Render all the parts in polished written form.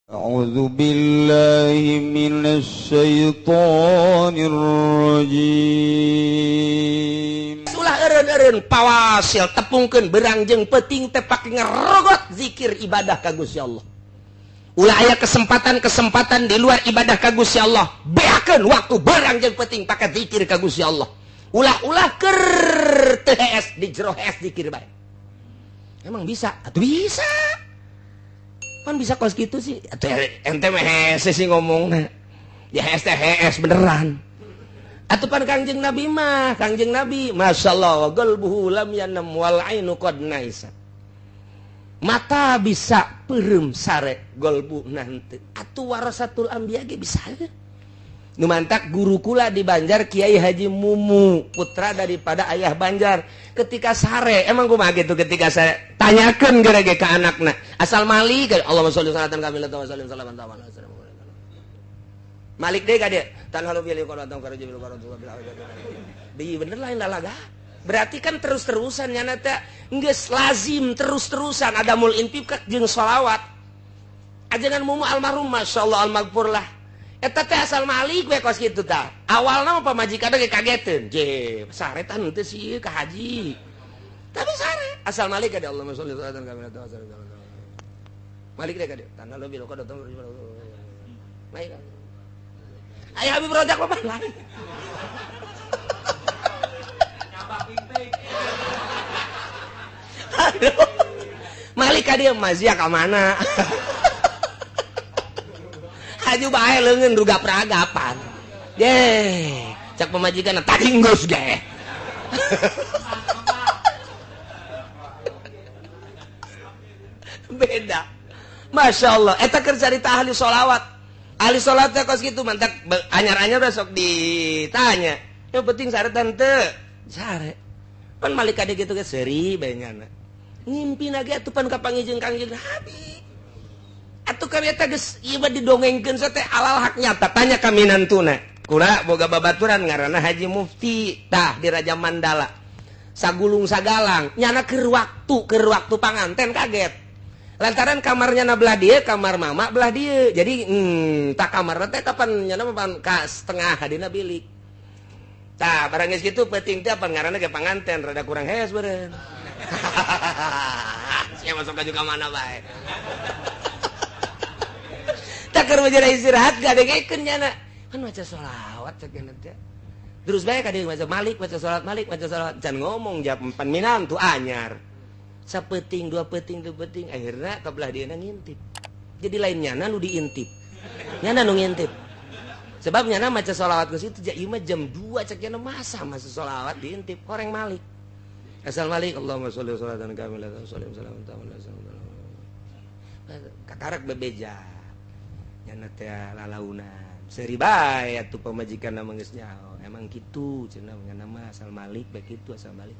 A'udzu billahi minasy syaithanir rajim. Ulah eureun-eureun pawasil tepungkeun beurang jeung peuting teh pake ngerogot zikir ibadah ka Gusti Allah. Ulah aya kesempatan di luar ibadah ka Gusti Allah, beakeun waktu beurang jeung peuting pake zikir ka Gusti Allah. Ulah-ulah keur teu hees di jero hees zikir bae. Emang bisa? Atuh bisa. Pan bisa kos gitu sih, ente mah hese sih ngomongna, ya hes beneran. Atuh pan Kangjeng Nabi mah, Kangjeng Nabi, masya Allah, qalbuhu lam yanam wal ainu qad naisa. Mata bisa peureum sare, qalbu nanti. Atuh warasatul anbiya ge bisa. Nu mantak guru kula di Banjar Kiai Haji Mumu, putra daripada ayah Banjar. Ketika sare, emang kumaha gitu ketika saya tanyakeun gerege ka anakna. Asal Malik, Allahumma sholli salatan kamilatan wa sallim salaman taman. Malik deh ka dia. Tan halu bil qadatan karaji bil qadatan bil awjad. Di bener lain lalaga. Berarti kan terus-terusan nya teh geus lazim terus-terusan ada mul intib jeung sholawat. Ajengan Mumu almarhum masyaallah almaghfur lah. Eta teh asal Malik we kos kitu tah. Awalna mah pamajikanna ge kageteun. Je, saretan henteu sih ka haji. Tapi sare asal Malik ka dia Allahumma sholli salatan kamilatan wa sallim. Malik deh ka dia. Tanah lebih lokal datang. Baik. Aya Habib Rojak apa lain? Aduh. Malik ka dia mazia ka mana? Aju bae leungeun ruga peragapan. Deh, cak pemajikan tadinggus ge. Beda. Masya Allah. Eta keur carita ahli sholawat. Ahli sholawat teh kos kitu mantak anyar-anyar besok ditanya. Yang penting saretan teu. Sare. Pan Malik kade kitu ge seuri bae nyana. Ngimpi lagi atuh pan kapangijeng Kangjeng Nabi. Atuh kami eta geus ieu mah didongengkeun teh alal hak nyata. Tanya ka minantuna. Kula boga babaturan ngaranna Haji Mufti tah di Raja Mandala. Sagulung sagalang nyana keur waktu panganten kaget. Lantaran kamarnya na belah dieu, kamar mama belah dieu. Jadi tak kamarna teh kapan nyana mah ka setengah hadina bilik. Tah barang geus kitu peuting teh apa ngaranna ge panganten rada kurang hees beureun. Sia masuk ka juga mana bae. Takar menjadi istirahat gak ada ngeken nyana kan baca sholawat cekena teh terus bae ka dieu baca Malik baca sholawat Malik baca sholawat can ngomong jam 4 minam tu anyar sapeuting dua peuting akhirna ka belah dieuna ngintip jadi lain nyana nu diintip nyana nu ngintip sebab nyana maca sholawat geus itu ieu mah jam 2 cek nyana masa sholawat diintip horeng Malik asal Malik Allahumma sholli sholatan kamilatan wa sallim salaman taman kakarak bebeja nyana teh lalaunan seuri bae atuh pamajikan na geus nyaho emang kitu cenah nyana mah asal Malik bae kitu asal Malik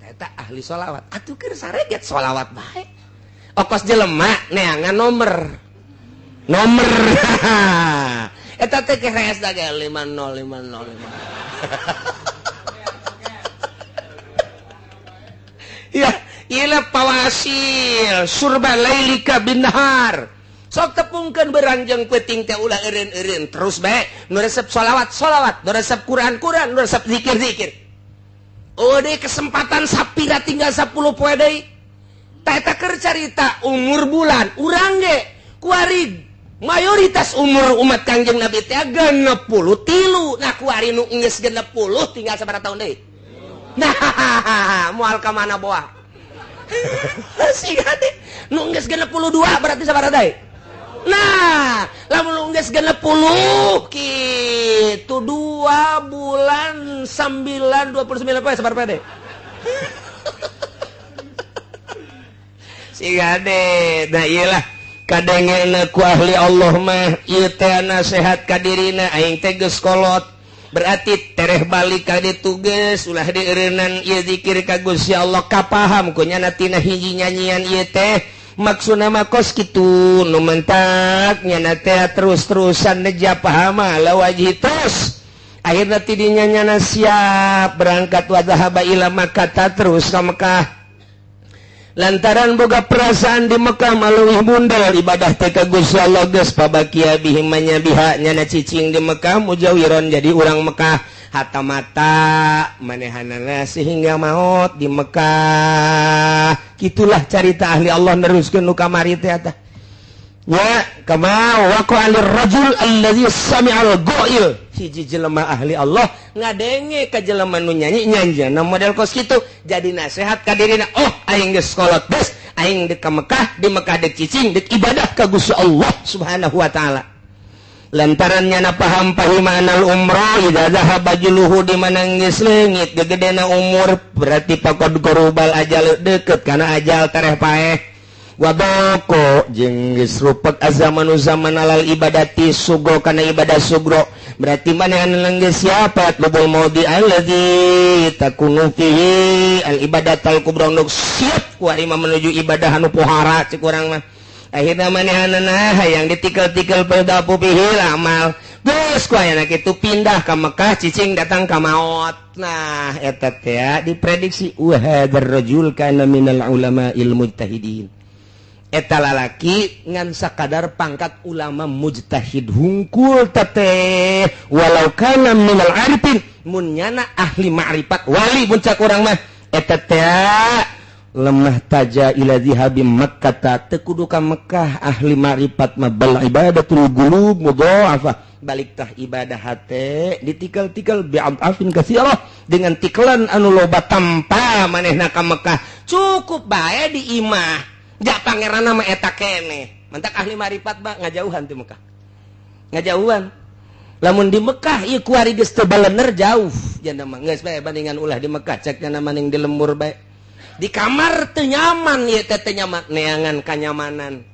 eta ahli sholawat atuh keur sareget sholawat bae okos jelema neangan nomor eta teh keres da ge 5050 ya ieu pawasil surba lailika binhar sok tepungkeun beurang jeung peuting teh ulah eureun-eureun terus bae nu resep sholawat nu resep Quran nu resep zikir deh kesempatan sapira tinggal 10 poe deui tah eta keur carita umur bulan urang ge kuari mayoritas umur umat Kangjeng Nabi teh 63 nah kuari nu geus 60 tinggal sabaraha tahun deui nah moal ka mana boah siga teh nu geus 62 berarti sabaraha deui. Nah, lamun geus 60 kitu 2 bulan 9 29 poe sabar pede. Siga de, nah iyalah kadengena ku ahli Allah mah ieu teh nasihat ka dirina aing teh geus kolot. Berarti tereh balik ka ditu geus ulah dieureunnan ieu zikir ka Gusti Allah kapaham ku nyana tina hiji nyanyian ieu teh. Maksudna mah kos kitu nu mentak nyana teh terus-terusan neja pahama la wajih terus akhirna tidinya nyana siap berangkat wa dhahaba ila Makkah terus ka Mekah lantaran boga perasaan di Mekah maluwih bundal ibadah teh ka Gusti Allah geus pabakia bihimanya bihanya na cicing di Mekah mujawiron jadi urang Mekah hatta mata manehanana sehingga maut di Mekah. Kitulah cerita ahli Allah neruskeun nu kamari teh eta. Ya, kama waqa'al rajul allazi sami'al ghail. Hiji jelema ahli Allah ngadenge ka jelema nu nyanyi nyanjana model kos kitu jadi nasihat ka dirina. Oh, aing geus kolot geus, aing dek ka Mekah, di Mekah dek cicing, dek ibadah ka Gusti Allah Subhanahu wa taala. Lantarannya na paham pahimanal umrah idza zahaba juluhu di mana geus leungit gegedena umur berarti pakod gorubal ajal deukeut kana ajal tareh paeh. Wadoko jeung geus rupek azamanu zaman alal ibadati sugro kana ibadah sugro berarti manehna geus siapa lubul maudi allazi takunu fihi al ibadatul kubra nuk siap ku ari menuju ibadah anu pohara cik urang mah akhirna manehna hayang ditikel-tikel pada pupihil amal geus ku aya kitu pindah ka Mekah cicing datang ka maut. Nah eta teh diprediksi wa hadzal rajul kana minal ulama'il mujtahidin. Eta lalaki ngan sakadar pangkat ulama mujtahid hungkul teteh walau kana minal arifin mun nyana ahli ma'rifat wali mun cak urang mah eta teh lemah taja ila dzihabi Makkah teu kudu ka Mekah ahli ma'rifat mah bal ibadatul qulub mudha'afah balik tah ibadah hate ditikal-tikal bi'afin katsirah dengan tikelan anu loba tanpa manehna ka Mekah cukup bae di imah. Jak pangeran nama eta kene. Mantak ahli marifat ba ngajauhan di Mekah. Ngajauhan. Lamun di Mekah ieu ku ari geus teu balener jauh. Janda mah geus bae bandingan ulah di Mekah cek nama maning di lembur bae. Di kamar teu nyaman ieu teh teu nyaman neangan kanyamanan.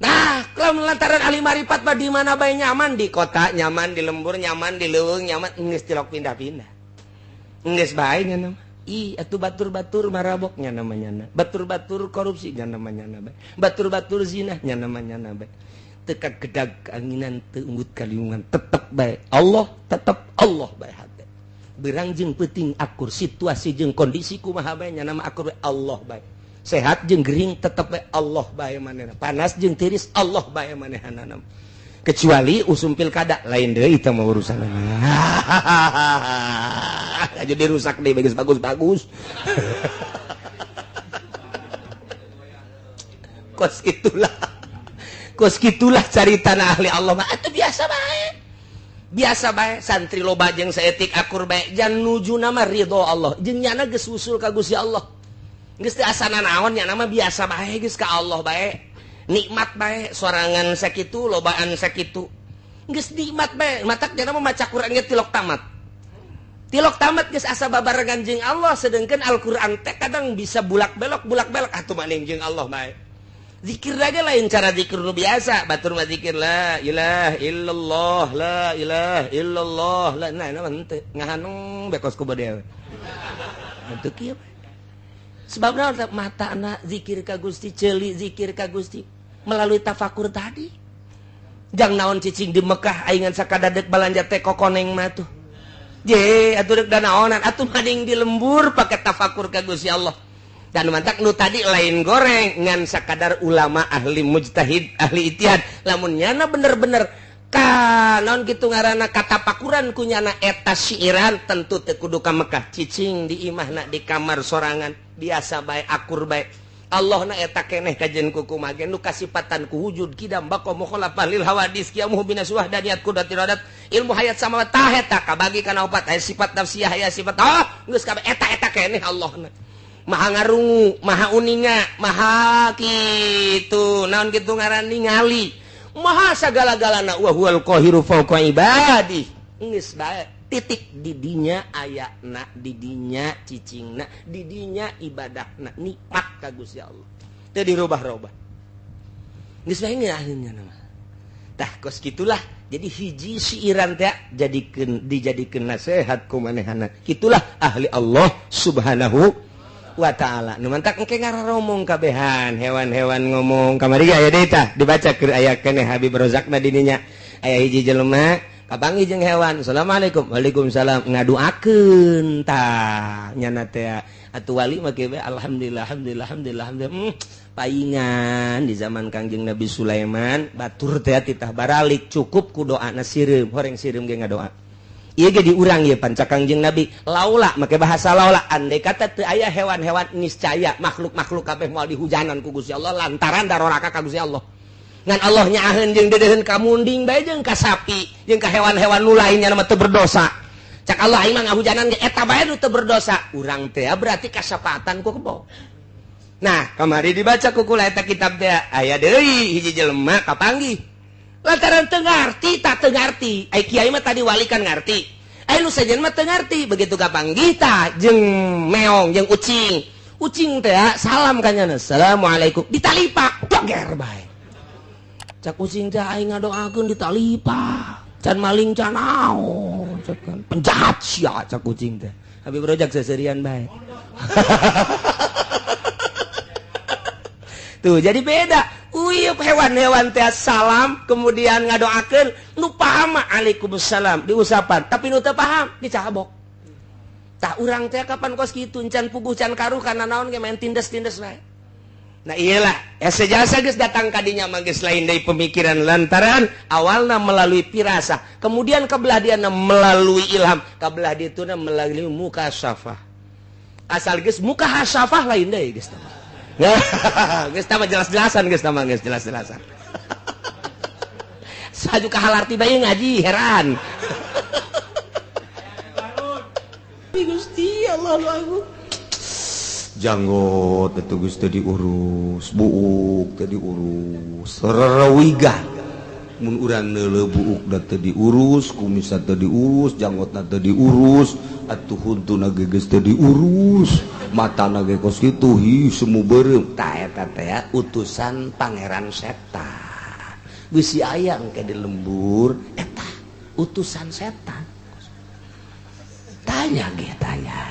Nah, kalau lantaran ahli marifat ba di mana bae nyaman di kota nyaman di lembur nyaman di leuweung nyaman geus tilok pindah-pindah. Geus bae nya nama. Atuh batur-batur maraboknya namanya batur-batur korupsinya namanya batur-batur zinahnya namanya teka gedag anginan teunggut kaliungan tetep baik Allah tetep Allah baik hati berang jeung peuting akur situasi jeung kondisi kumaha bae nya nama akur Allah baik sehat jeung gering tetep bae Allah bae manehna panas jeung tiris Allah bae manehna kecuali usum pilkada lain deui teh mah urusanna aja dirusak deh bagus kos gitulah carita ahli Allah mah atuh biasa bae santri loba jeung saeutik akur bae jan nuju nama ridho Allah jeung nyana geus usul ka Gusti Allah geus teu asana naon nya nama biasa bae geus ka Allah bae nikmat bae sorangan sakitu lobaan sakitu geus nikmat bae matak nya nama maca Quran ge tilok tamat geus asa babarengan jeung Allah sedengkeun Al-Qur'an teh kadang bisa bulak-belok atuh maning jeung Allah bae zikir lagi lain cara zikir nu biasa batur mah zikir la ilaha illallah la ilaha illallah la nah henteu ngahanung bekos ku bade henteu kieu sebabna mata anak zikir ka Gusti ceuli zikir ka Gusti melalui tafakur tadi jang naon cicing di Mekah aing sakadadek balanja teh kokoneng mah tuh je atuh deuk danaonan atuh maning di lembur pake tafakur ka Gusti Allah dan mantak nu tadi lain goreng ngan sakadar ulama ahli mujtahid ahli ijtihad lamun nyana bener-bener ka naon kitu ngaranna katapakuran ku nyana eta syiiran tentu teu kudu ka Mekah cicing di imahna di kamar sorangan biasa bae akur bae Allah na eta keneh kajen kuku mage nu kasipatan ku wujud kidam baqo mukhalafah lil hawadis qiyamuhu binaswah daniyat kudat iradat ilmu hayat sama tah eta kabagi kana opat aya sifat nafsiyah aya sifat geus kabeh eta keneh Allahna maha ngarungu maha uninga maha kitu naon kitu ngaran ningali maha sagala-galana wa huwal qahiru fawqa ibadi geus bae titik didinya ayatna didinya cicingna didinya ibadahna nikmat ka Gusti Allah teu dirubah-rubah geus bae akhirnya nama tah kos kitulah jadi hiji syiiran teh dijadikeun nasihat ku manehna kitulah ahli Allah Subhanahu wa taala nu mantak engke ngararomong kabehan hewan-hewan ngomong kamari aya deui tah dibaca keur aya keneh Habib Rozakna dininya aya hiji jelema kapanggih jeung hewan. Assalamualaikum. Waalaikumsalam. Ngaduakeun tah nyana teh atuh wali mah kieu alhamdulillah paingan di zaman Kangjeng Nabi Sulaiman batur teh titah baralik cukup ku doana sireum horeng sireum ge ngadoa. Ieu ge diurang ieu panca Kangjeng Nabi laula make bahasa laula andai kata teu aya hewan-hewan niscaya makhluk-makhluk kabeh moal dihujanan ku Gusti Allah lantaran daroraka ka Gusti Allah. Ngan Allah nyaaheun jeung dedeuheun ka munding bae jeung ka sapi jeung ka hewan-hewan nu lainnya mah teu berdosa. Cak Allah aing mah ngahujanan ge eta bae nu teu berdosa. Urang teh berarti kasapatan ku kebo. Nah, kamari dibaca ku kula eta kitab teh aya deui hiji jelema kapanggih. Lantaran teu ngarti tak teu ngarti. Ai kiai mah tadi wali kan ngarti. Ai nu sajen mah teu ngarti begitu kapanggih tah jeung meong jeung ucing. Ucing teh salam ka nyana. Assalamualaikum ditalipak doger bae. Cak ucing teh aing ngadoakeun ditalipak. Can maling can naon cak kan penjahat sia cak ucing teh. Abi berojak seserian bae. Tuh jadi beda. Uyeup hewan-hewan teh salam kemudian ngadoakeun nu paham mah Waalaikumsalam diusapan tapi nu teu paham dicabok. Tah urang teh kapan kos kitu can puguh can karuh kana naon ge main tindes-tindes bae. Nah iyalah sejasa geus datang kadinya mah geus lain dari pemikiran lantaran awalna melalui pirasah kemudian kabelah diana melalui ilham kabelah dituna melalui mukasyafah. Asal geus mukasyafah lain deui geus tah. Geus tah jelas-jelasan geus tah geus jelas-jelasan. Saju ka halarti bae ngaji heran. Gusti Allah aku janggot itu geus teu diurus, buuk teu diurus, rerewigan. Mun urang neuleuh buuk da teu diurus, kumisna teu diurus, janggotna teu diurus, atuh huntuna ge geus teu diurus, matana ge kos kitu hi semu beureum. Tah eta teh utusan pangeran setan. Geus si aya engke di lembur eta utusan setan. Tanya ge tanya.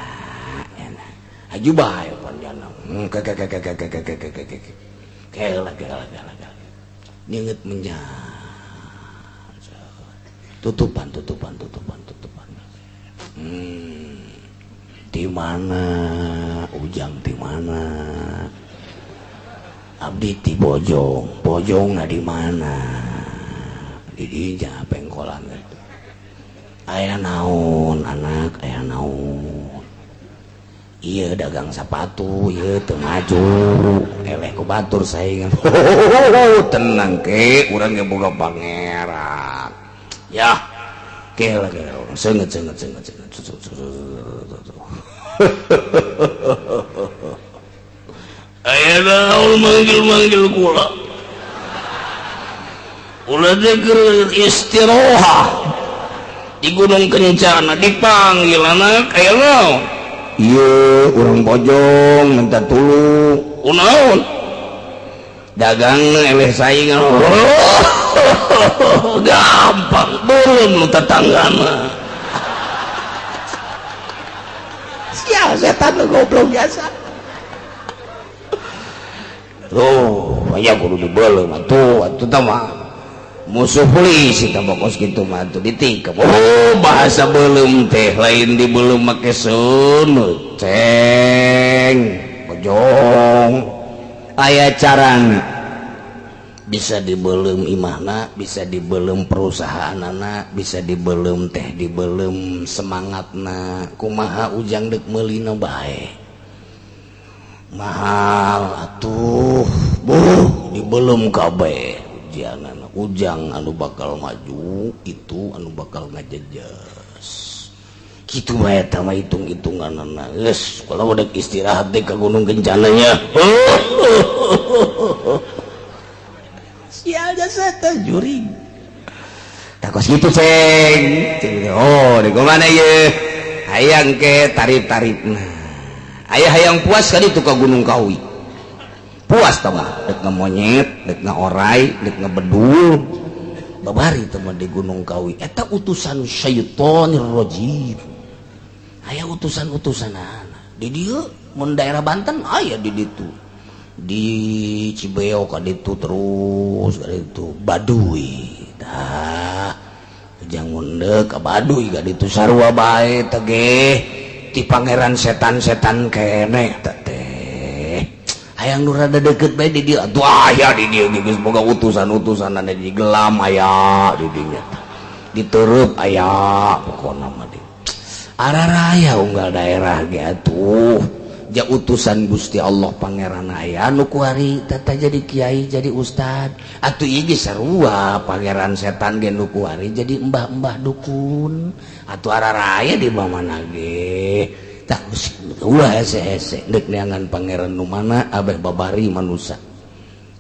Aju bae panjana. Kela. Nyeungeut menjan. Tutupan. Di mana? Ujang di mana? Abdi ti Bojong. Bojongna di mana? Di dinya pengkolan itu. Aya naon anak, aya naon? Iya dagang sepatu, iya teu maju, eleh ku batur saingan. Tenang ke, urang ge boga pangeran. Ya, kela seungeut. Aya naon manggil kula. Ulah teh keur istirahat. Di Gunung Kencana dipanggil anak, aya naon? Iya, urang Bojong minta tulung. Unaon? Dagang eleh saingan. Gampang, belum lu tetanggana. Sia setan goblok biasa. Tuh, aya kudu dibeuleum atuh teh mah. Musuh polisi tambah kos gitu mah tuh ditikep. Oh bahasa belum teh lain di belum make sunut ceng Bojong aya carana bisa dibelum imahna bisa dibelum perusahaanna bisa dibelum teh dibelum semangatna kumaha ujang dek meulina bae mahal atuh dibelum kabeh ujianana ujang anu bakal maju itu anu bakal ngajejas kitu bae eta mah hitung-hitunganna geus kalau udah istirahat deh ke Gunung Kencana nya sia jasa teh juring tak kos kitu ceng oh di mana ieu hayang ke tarif-tarifna aya hayang puas ka ditu ka Gunung Kawi puas tah mah dek monyet dek orai dek bedul babari teh di Gunung Kawi eta utusan syaitonir rajim aya utusan-utusanana di dieu mun daerah Banten aya di ditu di Cibeok ka ditu terus ka ditu Baduy tah ujang mundek ka Baduy ka ditu sarua bae teh ti pangeran setan-setan kene teh hayang nu rada deukeut bae di dieu atuh aya di dieu geus boga utusan-utusan anu di gelam aya di dieu diteurup aya pokona mah di araraya unggal daerah ge atuh ja utusan Gusti Allah pangeran aya nu kuari tata jadi kiai jadi ustad atuh ieu ge sarua pangeran setan ge nu kuari jadi mbah-mbah dukun atuh araraya di mana ge tak ulah hese-hese deuk neangan pangeran nu mana abeh babari manusia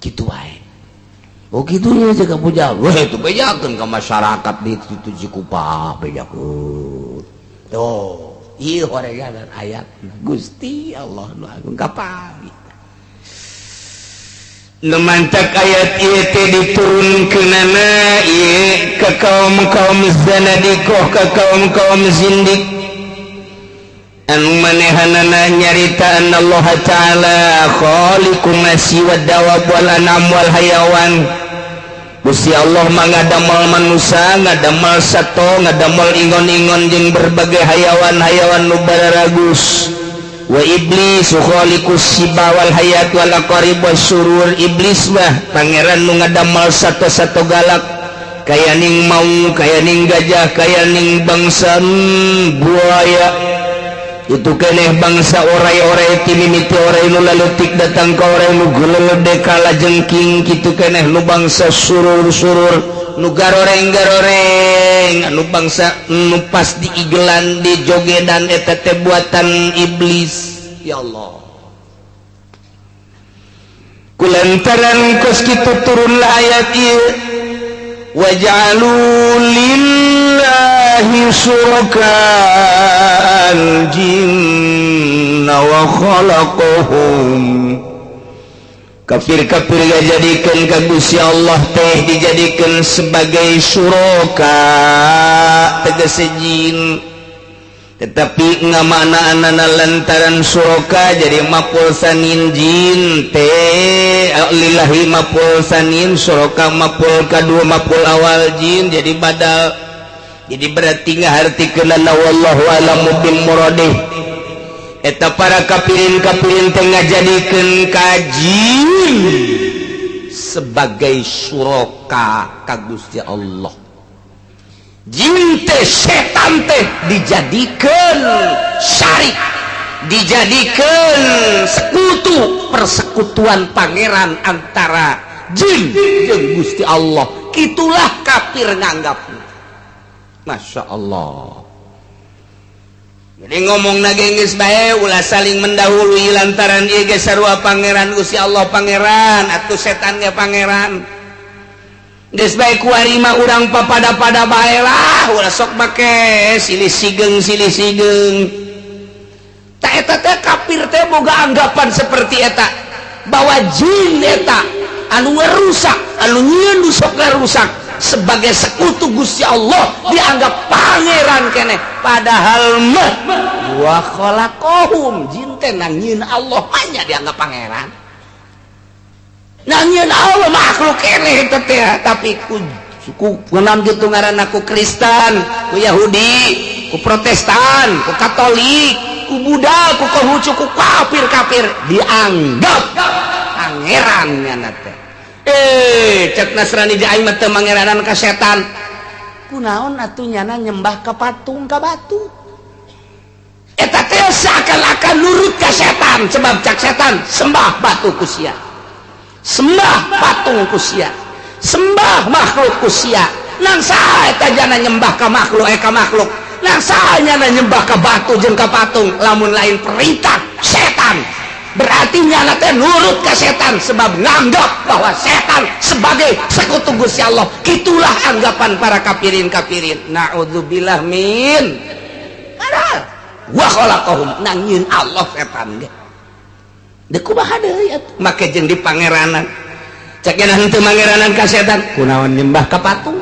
kitu wae oh kitu nya jaga puja weh itu bejakeun ka masyarakat di situ Cikupa bejakeun tuh ieu horegan ayat Gusti Allah nu agung kapagi numantak ayat ieu teh diturunkeunana ieu ka kaum-kaum zanadiqah ka kaum-kaum zindik anu manehanana nyarita Allah Ta'ala khaliqun nasi wad dawab wal anam wal hayawan Gusti Allah mah ngadamel manusia ngadamel sato ngadamel ingon-ingon jeung berbagai hayawan-hayawan nu bararagus wa iblis khaliqus siba wal hayat wal aqarib wasyurur iblis mah pangeran nu ngadamel sato-sato galak kaya ning mau kaya ning gajah kaya ning bangsa buaya itu keneh bangsa orai-orai timimiti orai nu laletik datang ka orai nu geuleude kala jengking kitu keneh nu bangsa surur-surur nu garoreng-garoreng anu bangsa nu pas diigelan di jogedan eta teh buatan iblis ya Allah kulantaran kos kitu turunlah ayat ieu waj'alu lillahi syuraka'al jinna wa khalaqahum kafir-kafir dijadikeun ka Gusti Allah teh dijadikeun sebagai syuraka tegese jin tetapi ngamaknaanana lantaran syuraka jadi maf'ul sanin jin teh lillahi maf'ul sanin syuraka maf'ul kadua maf'ul awal jin jadi badal jadi berarti ngahartikeun wallahu a'lamu bil muradih eta para kafirin-kafirin teh ngajadikeun ka jin sebagai syuraka ka Gusti Allah jin teh setan teh dijadikeun syarik dijadikeun sekutu persekutuan pangeran antara jin jeung Gusti Allah kitulah kafir nganggapna Masya Allah jadi ngomongna geus bae ulah saling mendahului lantaran ieu ge sarua pangeran Gusti Allah pangeran atuh setan ge pangeran geus bae kuari mah urang papada-pada bae lah ulah sok make silih sigeng ta eta teh kafir teh boga anggapan seperti eta bahwa jin eta anu ngerusak anu nyieun sok ngerusak sebagai sekutu Gusti Allah dianggap pangeran keneh padahal mah wa khalaqahum jin teh nangieun Allah nya dianggap pangeran nangieun Allah makhluk keneh teh tapi ku ngeunaan kitu ngaranna ku Kristen ku Yahudi ku Protestan ku Katolik ku Buddha ku Konghucu ku kafir dianggap pangeran nya teh cek Nasrani di aing mah teu mangeranan ka setan kunaon atuh nyana nyembah ka patung ka batu eta teh seakan-akan nurut ka setan sebab cak setan sembah batu ku sia sembah patung ku sia sembah makhluk ku sia nang saha eta jana nyembah ka makhluk nang saha nyana nyembah ka batu jeung ka patung lamun lain perintah setan berarti nyana teh nurut ke setan sebab nganggap bahwa setan sebagai sekutu Gusti Allah itulah anggapan para kafirin na'udzubillah min wa khalaqahum nangieun Allah setan ge deuk kumaha deui atuh make jeung di pangeranan cek cenah henteu mangeranan ka setan kunaon nyembah ka patung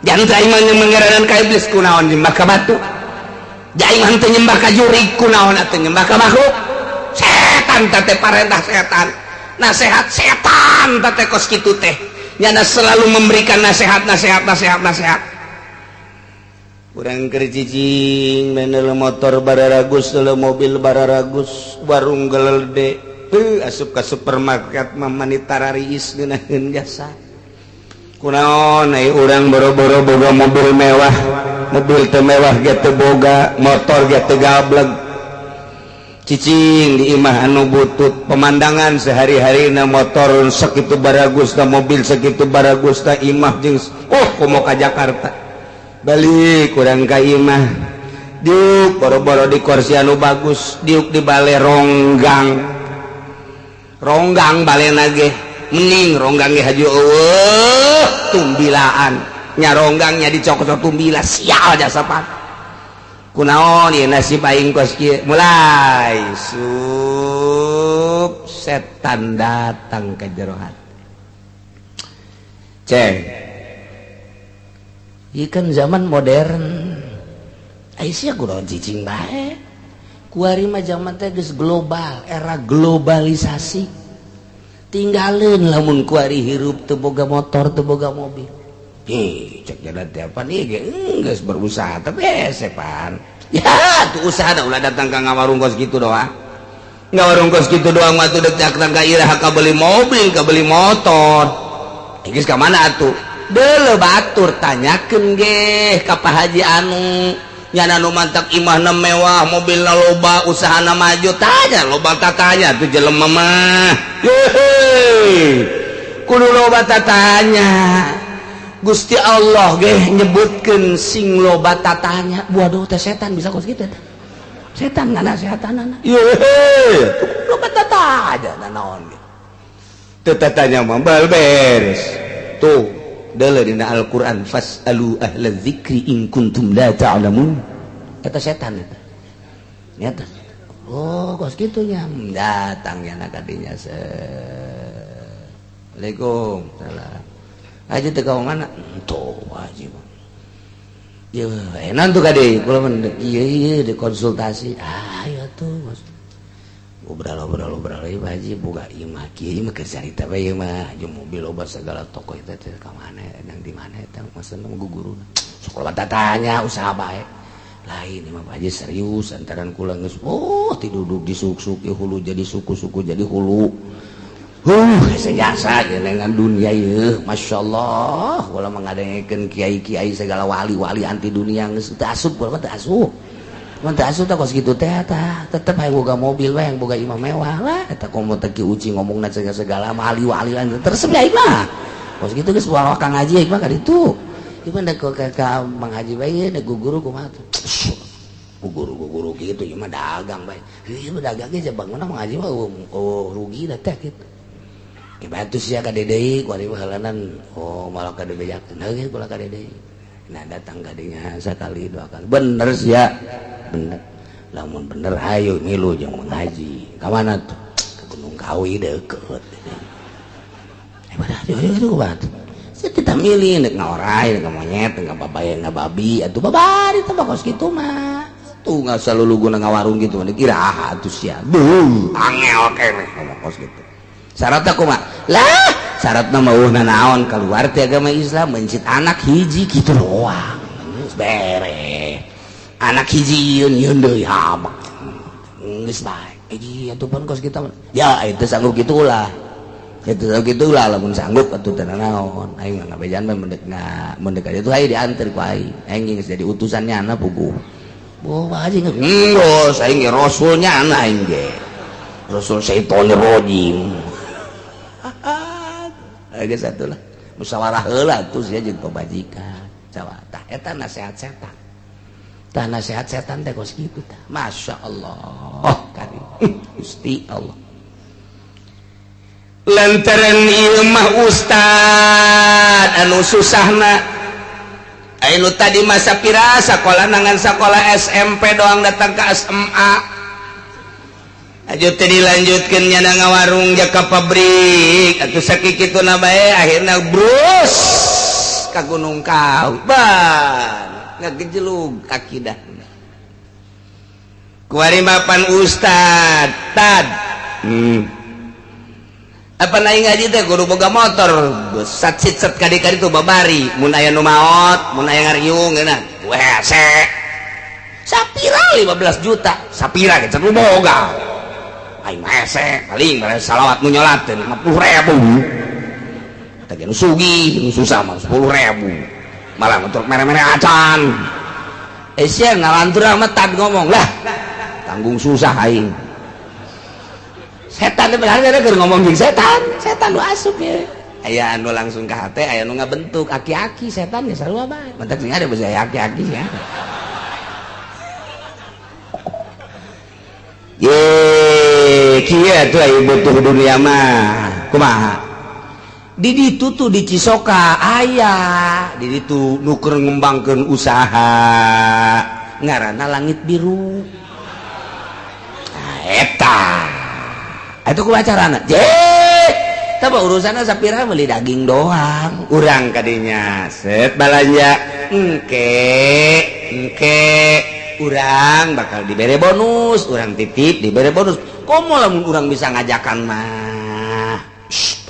jangan aing mah mangeranan ka iblis kunaon nyembah ka batu aing mah henteu nyembah ka jurig kunaon atuh nyembah ka makhluk setan teh parentah setan nasihat setan teh kos kitu teh nyana selalu memberikan nasihat kurang kercicing menel motor bararagus mobil bararagus warung gelede asup ke supermarket mamani tarariis geunaheun jasa kunaon urang boro-boro boga mobil mewah mobil teu mewah ge teu boga motor ge teu gablek cicing di imah anu butut pemandangan sehari-harina motor sakitu baragusna mobil sakitu baragusna imah jeung komo ka Jakarta balik kurang ka imah diuk boro-boro di kursi anu bagus diuk di bale ronggang balena ge mending ronggang ge haju eueuh tumbilaan nya ronggangnya dicokot tumbila sial jasa pan kunaon ieu nasib aing kos kieu mulai setan datang ke jero hati ceng ieu kan zaman modern ai sia kunaon cicing bae kuari mah zaman teh geus global era globalisasi tinggalin lamun kuari hirup teu boga motor teu boga mobil cek jalan tiapan iya geus berusaha tapi hese pan ya tuh usaha dah ulah datang ke ngawarung kos gitu doang ngawarung kos gitu doang mah tuh datang ke irah ka beli mobil ka beli motor geus ka mana atuh deuleu batur tanyakeun ge ka Pak Haji anu nyana nu mantak imahna mewah mobilna loba usahana maju tanya loba tatanya tuh jelema mah kudu loba tatanya Gusti Allah ge nyebutkeun sing loba tatanya waduh teh setan bisa kos kitu teh setan ngana setanana loba tatanya naon teu tatanya mah bal beres tuh deuleu dina Al-Qur'an fasalu ahla dzikri in kuntum la ta'lamun eta setan eta nyata oh kos kitu nya datang nya ka dinya Assalamualaikum salam aja teh ka mana tuh wajib ya enak tuh kade kula mah ieu di konsultasi ayo tuh Mas obrol ieu haji boga ieu mah kieu mah keur carita bae mah jeung mobil loba segala toko eta teh ka mana nang di mana eta maksudna guguruna sok tanya usaha bae lain mah Haji serius antaran kula geus ti duduk di suk-suk hulu jadi suku-suku jadi hulu sejasa dengan dunia ieu masyaallah ulah mengadengekeun kiai-kiai segala wali-wali anti dunia geus teu asup ulah teu asup mun teu asup tah kos kitu teh tah tetep hayang boga mobil we hayang boga imah mewah lah eta komo teh ki uci ngomongna segala wali-wali tersep ya mah kos kitu geus bawa ka ngaji mah ka ditu ieu mah ka Mang Haji bae da guguru kumaha tuh guguru kitu ieu mah dagang bae ieu mah dagang ge jabang mana Mang Haji mah rugi da teh kitu bantu sia ka dedei kuari halanan malah ka dedeyakeun heuh kula ka dedei nah datang ka dinya sakali dua kali bener sia bener lamun bener hayu milu jeung Mang Haji ka mana tuh ka Gunung Kawi deukeut padahal itu kumaha saya kita milih nek ngaorai nek monyet nek babae nek babi atuh babari teh kos kitu mah tuh nggak selalu guna ngawarung gitu dikira atuh sia angel keneh ngomong kos gitu syaratnya kumaha lah syaratna mah naon keluar ti agama Islam mencit anak hiji kitu doang geus bere anak hiji yeun deui habak geus bae hiji atuh pun kos kita ya itu sanggup gitulah itu gitulah lamun sanggup atuh teh naon aing mah ngabejan mah mendek aja tuh aing diantar ku aing geus jadi utusannya anak puguh haji geus aing ge rasulnya aing ge rasul syaitonir rajim geus atuh lah musyawarah heula tuh sia jeung pamajikan tah eta nasihat setan tah nasihat setan teh kos kitu tah masyaallah karim Gusti Allah lantaran ieu mah ustad anu susahna anu tadi masa pira sakola nangan sakola SMP doang datang ke SMA aja teh dilanjutkeun nya ngawarung jaka pabrik atuh sakikituna bae akhirna brus ka Gunung Kawi ban ngagejelug akidahna kuari mapan ustad tad apa naik ngaji teh kudu boga motor sat sit ka di kaditu babari mun aya nu maot mun aya ngariung geuna WC sapira 15 juta sapira gitu lu boga aing WC paling salawat nu nyolateun 50.000 teh nu sugih nu susah mah 10.000 malah untuk mere-mere acan sia ngalantur amat tad ngomong lah tanggung susah aing setan teh benar keur ngomong jeung setan nu asup ya aya anu langsung ka hate aya nu ngabentuk aki-aki setan ya sarua bae mentek sing ada basa aki-aki ya ye kieu atuh aya butuh dunia mah kumaha di ditu tuh di Cisoka aya di ditu nu keur ngembangkeun usaha ngaranna Langit Biru eta itu ku acarana tapi urusannya sapira beli daging doang urang kadinya set balanja engke urang bakal dibere bonus urang titip dibere bonus komo lamun urang bisa ngajakan mah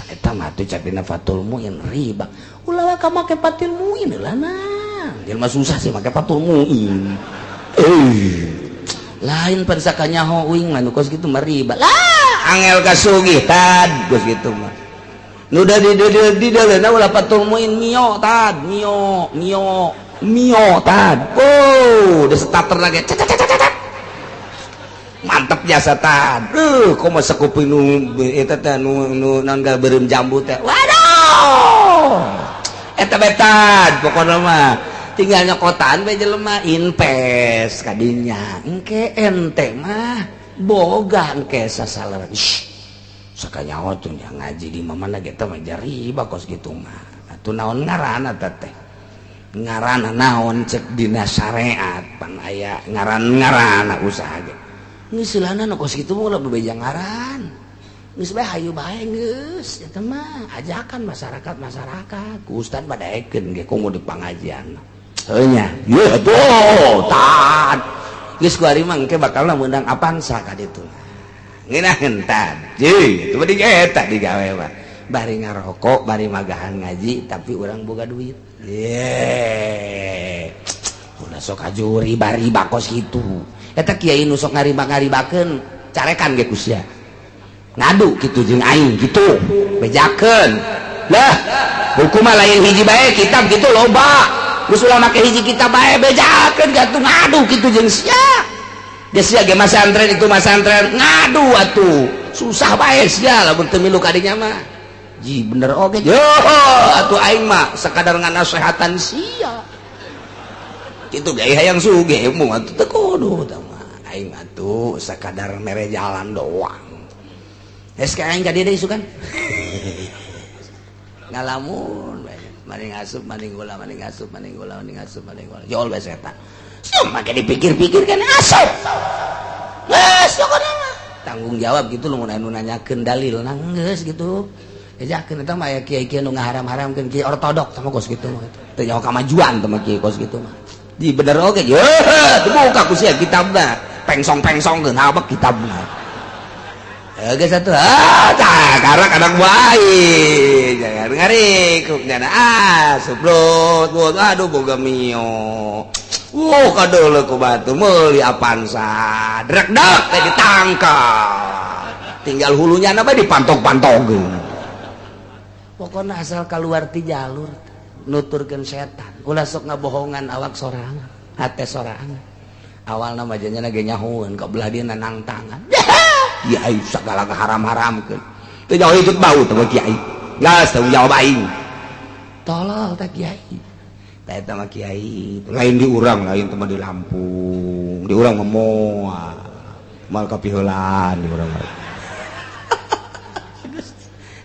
eta mah teh cak dina Fatul Muin riba ulah ka make Fatul Muin lah nah jelema susah sih make Fatul Muin lain pada sakanya hoing mah nu kos kitu mah riba lah angel kasugih tad geus kitu mah nu da di dalenna ulah Fatul Muin mio tad mio tad da starter lagi mantep jasa tad komo sakupi nu eta teh nu naon beureum jambu teh waduh eta betad pokona mah tinggal nyokotaan bae jelema invest kadinya engke ente mah boga engke sasaleran sakanyaho tuh ngaji di mamana kita mah riba kos kitu mah atuh naon ngaranna teh ngaranna naon cek dina syariat pan aya ngaran-ngaranna usaha ge geus silana nu kos kitu mah lebih beja ngaran geus bae hayu bae geus eta mah ajakan masyarakat ku ustad badaekeun ge komo di pangajian nya ya tuh tad geus ku ari mah engke bakal meundang Avanza ka ditu ngeunaheun tad jeung itu mah eta digawe mah bari ngarokok bari magahan ngaji tapi urang boga duit ye udah sok ajuri bari bakos kitu eta kiai nu sok ngariba-ngaribakeun carekan ge ku sia ngadu kitu jeung aing kitu bejakeun lah hukumna lain hiji bae kitab kitu loba geus ulah make hiji kitab bae bejakeun gatuh ngadu kitu jeung sia dia sia ge masantren itu masantren ngadu atuh susah bae sia lamun teu milu kadinya mah ji bener oge yo atuh aing mah sakadar nganasehatan sia kitu ge hayang sugih mu atuh teu kudu tah mah aing atuh sakadar mere jalan doang geus ka aing ka dieu isukan ngalamun maning asup maning gula maning asup maning gula maning asup maning gula jol bae setan cuma kayak dipikir-pikir kan asup geus pokona mah tanggung jawab gitu lu mun anu nanyakeun dalil nah geus gitu ejakeun eta mah aya kiai-kiai nu ngaharam-haramkeun kiai ortodok sama kos gitu mah teu nyaho kamajuan teh mah kiai kos gitu mah di bener oge ye teu buka ku sia kitabna pengsong-pengsongkeun habek kitabna geus atuh tah karak anak bae jangan ngarikuk nyana subrut aduh boga mio kadeuleuh ku batu meuli Avanza drek-drek teh ditangkap tinggal hulunya na bae dipantok-pantogkeun pokona asal kaluar ti jalur nuturkeun setan ulah sok ngabohongan awak sorangan hate sorangan awalna mah janjana ge nyahoeun ka belah dieu nang tangan kiai sagala haram-haramkeun teu jauh hitut bau teh kiai geus tanggung jawab aing tolol teh kiai teh eta mah kiai lain di urang lain teh mah di Lampung di urang mah moal mal kapiheulan di urang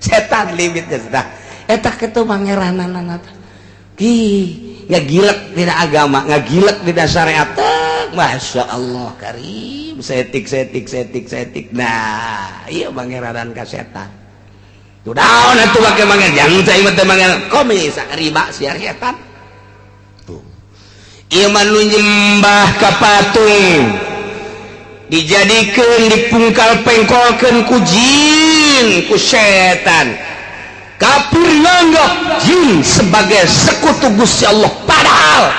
setan limitnya sudah eta kitu pangeranana ki ngagilek dina agama ngagilek dina syariat Masya Allah karim setik nah iya pangeran ka setan tuh daun atuh make mangan jangan teh imah teh mangan komi sakriba sia setan tuh ieu mah nu nyembah ka patung dijadikeun dipungkal pengkolkeun ku jin ku setan kafir nganggap jin sebagai sekutu Gusti Allah padahal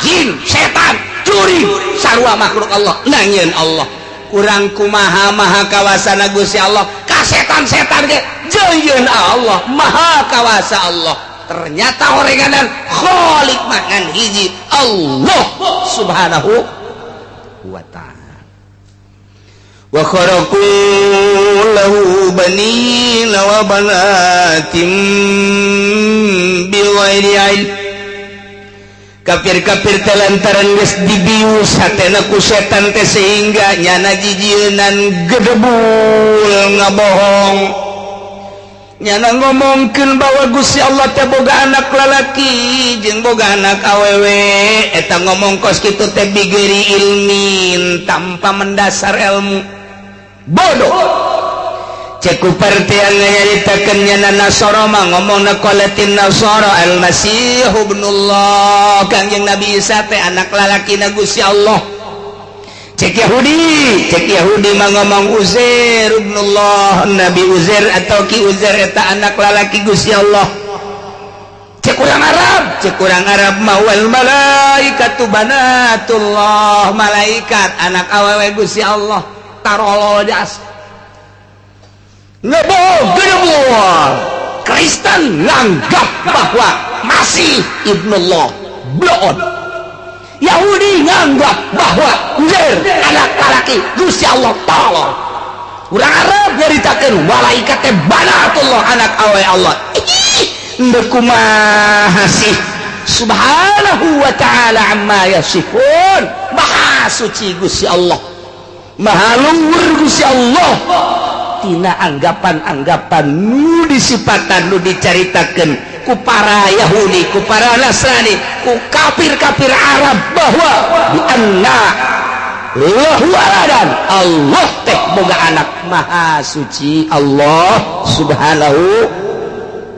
jin setan curi sarua makhluk Allah nangieun Allah kurang kumaha maha kawasana Gusti Allah ka setan-setan ge jeung Allah maha kawasa Allah ternyata horenganan khaliq makan hiji Allah subhanahu wa ta'ala wa kharaqu lahu banina wa banatim bighairi ilm kafir-kafir telantaran geus dibius hatena ku setan teh sehingga nyana jijieun gedebul ngabohong nyana ngomongkeun bahwa Gusti Allah teh boga anak lalaki jeung boga anak awewe eta ngomong kos kitu teh bigeri ilmin tanpa mendasar ilmu bodoh cek kupertian nyaritakeun nyana Nasara mah ngomongna qalatin Nasara al-Masih ibnullah Kangjeng Nabi Isa teh anak lalakina Gusti Allah cek Yahudi mah ngomong Uzair ibnullah Nabi Uzair atau Ki Uzair eta anak lalaki Gusti Allah cek urang Arab mah wal malaikatu banatullah malaikat anak awewe Gusti Allah tarolo jas ngeboh Kristen nganggap bahwa Masih ibnullah blood Yahudi nganggap bahwa Uzair anak laki Gusti Allah tolong urang Arab nyaritakeun malaikat teh banatullah anak awe Allah ndeu kumaha sih subhanahu wa ta'ala amma yasifun maha suci Gusti Allah maha luhur Gusti Allah tina anggapan-anggapan nu disipatan nu dicaritakeun ku para Yahudi ku para Nasrani ku kafir-kafir Arab bahwa di anna lahu waladan Allah teh boga anak maha suci Allah subhanahu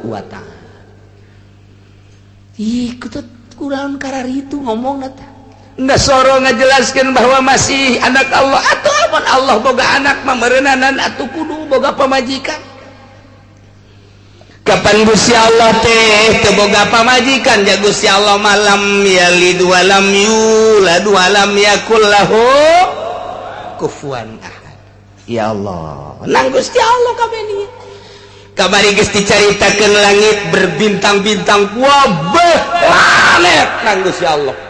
wa ta'ala ikut kurang karar itu ngomong nata nggak soro ngajelaskan bahwa masih anak Allah atau apa Allah boga anak memerenanan atau kudu boga pamajikan kapan Gusti Allah teh boga pamajikan ya Gusti Allah malam yalid walam yulad walam yakul lahu kufuwan ahad ya Allah nang Gusti Allah kabeh kabari geus dicaritakeun langit berbintang-bintang wabeh planet nang Gusti Allah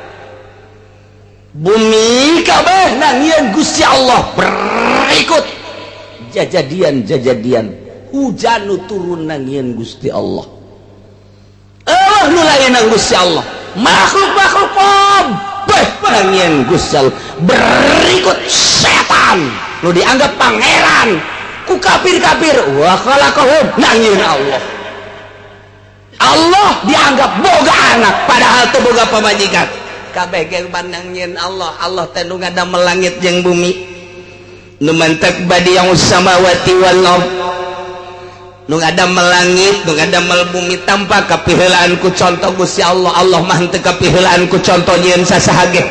bumi kabeh nangieun Gusti Allah berikut jajadian hujan turun nangieun Gusti Allah nu lain nang Gusti Allah makhluk-makhluk kabeh nangieun Gusti Allah berikut setan nu dianggap pangeran ku kafir-kafir wa khalaqahum nangieun Allah dianggap boga anak padahal teu boga pamajikan kabeh ge nangieun Allah teh nu ngadamel langit jeung bumi nu mantak badi'us samawati wal ard nu ngadamel langit nu ngadamel bumi tanpa kapiheulaan ku contoh Gusti Allah mah teu kapiheulaan ku contoh nyieun sasaha ge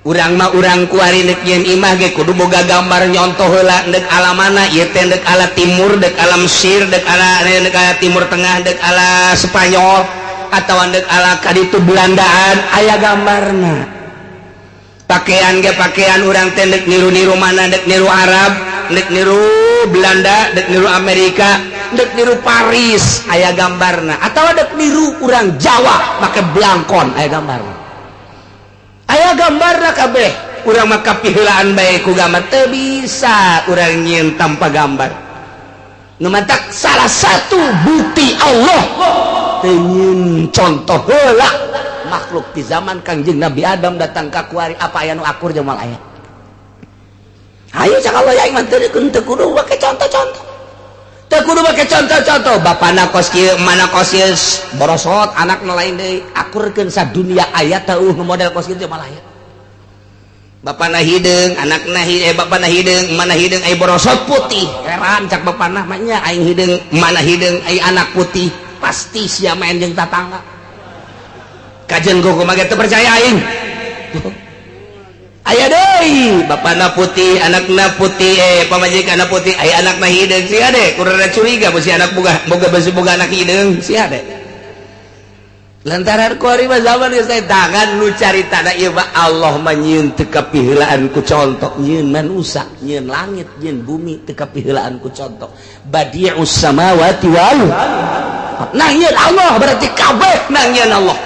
urang mah urang kuari neuk nyieun imah ge kudu boga gambar nyontoh heula deuk alamana ieu teh deuk ala timur deuk ala Mesir deuk ala timur tengah deuk ala Spanyol atau deuk ala kaditu Belandaan aya gambarna pakaian ge pakaian urang teh deuk niru-niru mana deuk niru Arab deuk niru Belanda deuk niru Amerika deuk niru Paris aya gambarna atau deuk niru urang Jawa make blangkon aya gambarna aya gambarna kabeh urang mah kapiheulaan bae ku gambar teu bisa urang nyieun tanpa gambar nu mantak salah satu bukti Allah teuing contoh heula makhluk di zaman Kangjeng Nabi Adam datang ka kuari apa aya nu akur jeung moal aya hayu sakalo yaing mah teu kudu make contoh-contoh teu kudu make contoh-contoh bapana kos kieu mana kos kieu borosot anakna lain deui akurkeun sadunia aya teu nu model kos kieu jeung moal aya bapana hideung anakna bapana hideung mana hideung ai borosot putih heran cak bapana mah nya aing hideung mana hideung ai anak putih pasti sia main jeung tatangga kajen gua kumaha teu percaya aing aya deui bapana putih anakna putih pamajikanna putih aya anakna hideung sia de kurang curiga bisi anak boga anak hideung sia de lantaran kuari mah zaman geus tangan nu caritana ieu mah Allah mah nyieun teu kapiheulaan ku contoh, nyieun manusia, nyieun langit, nyieun bumi teu kapiheulaan ku contoh. Badi'us samawati wal nah nyieun Allah berarti kabeh nah nyieun Allah.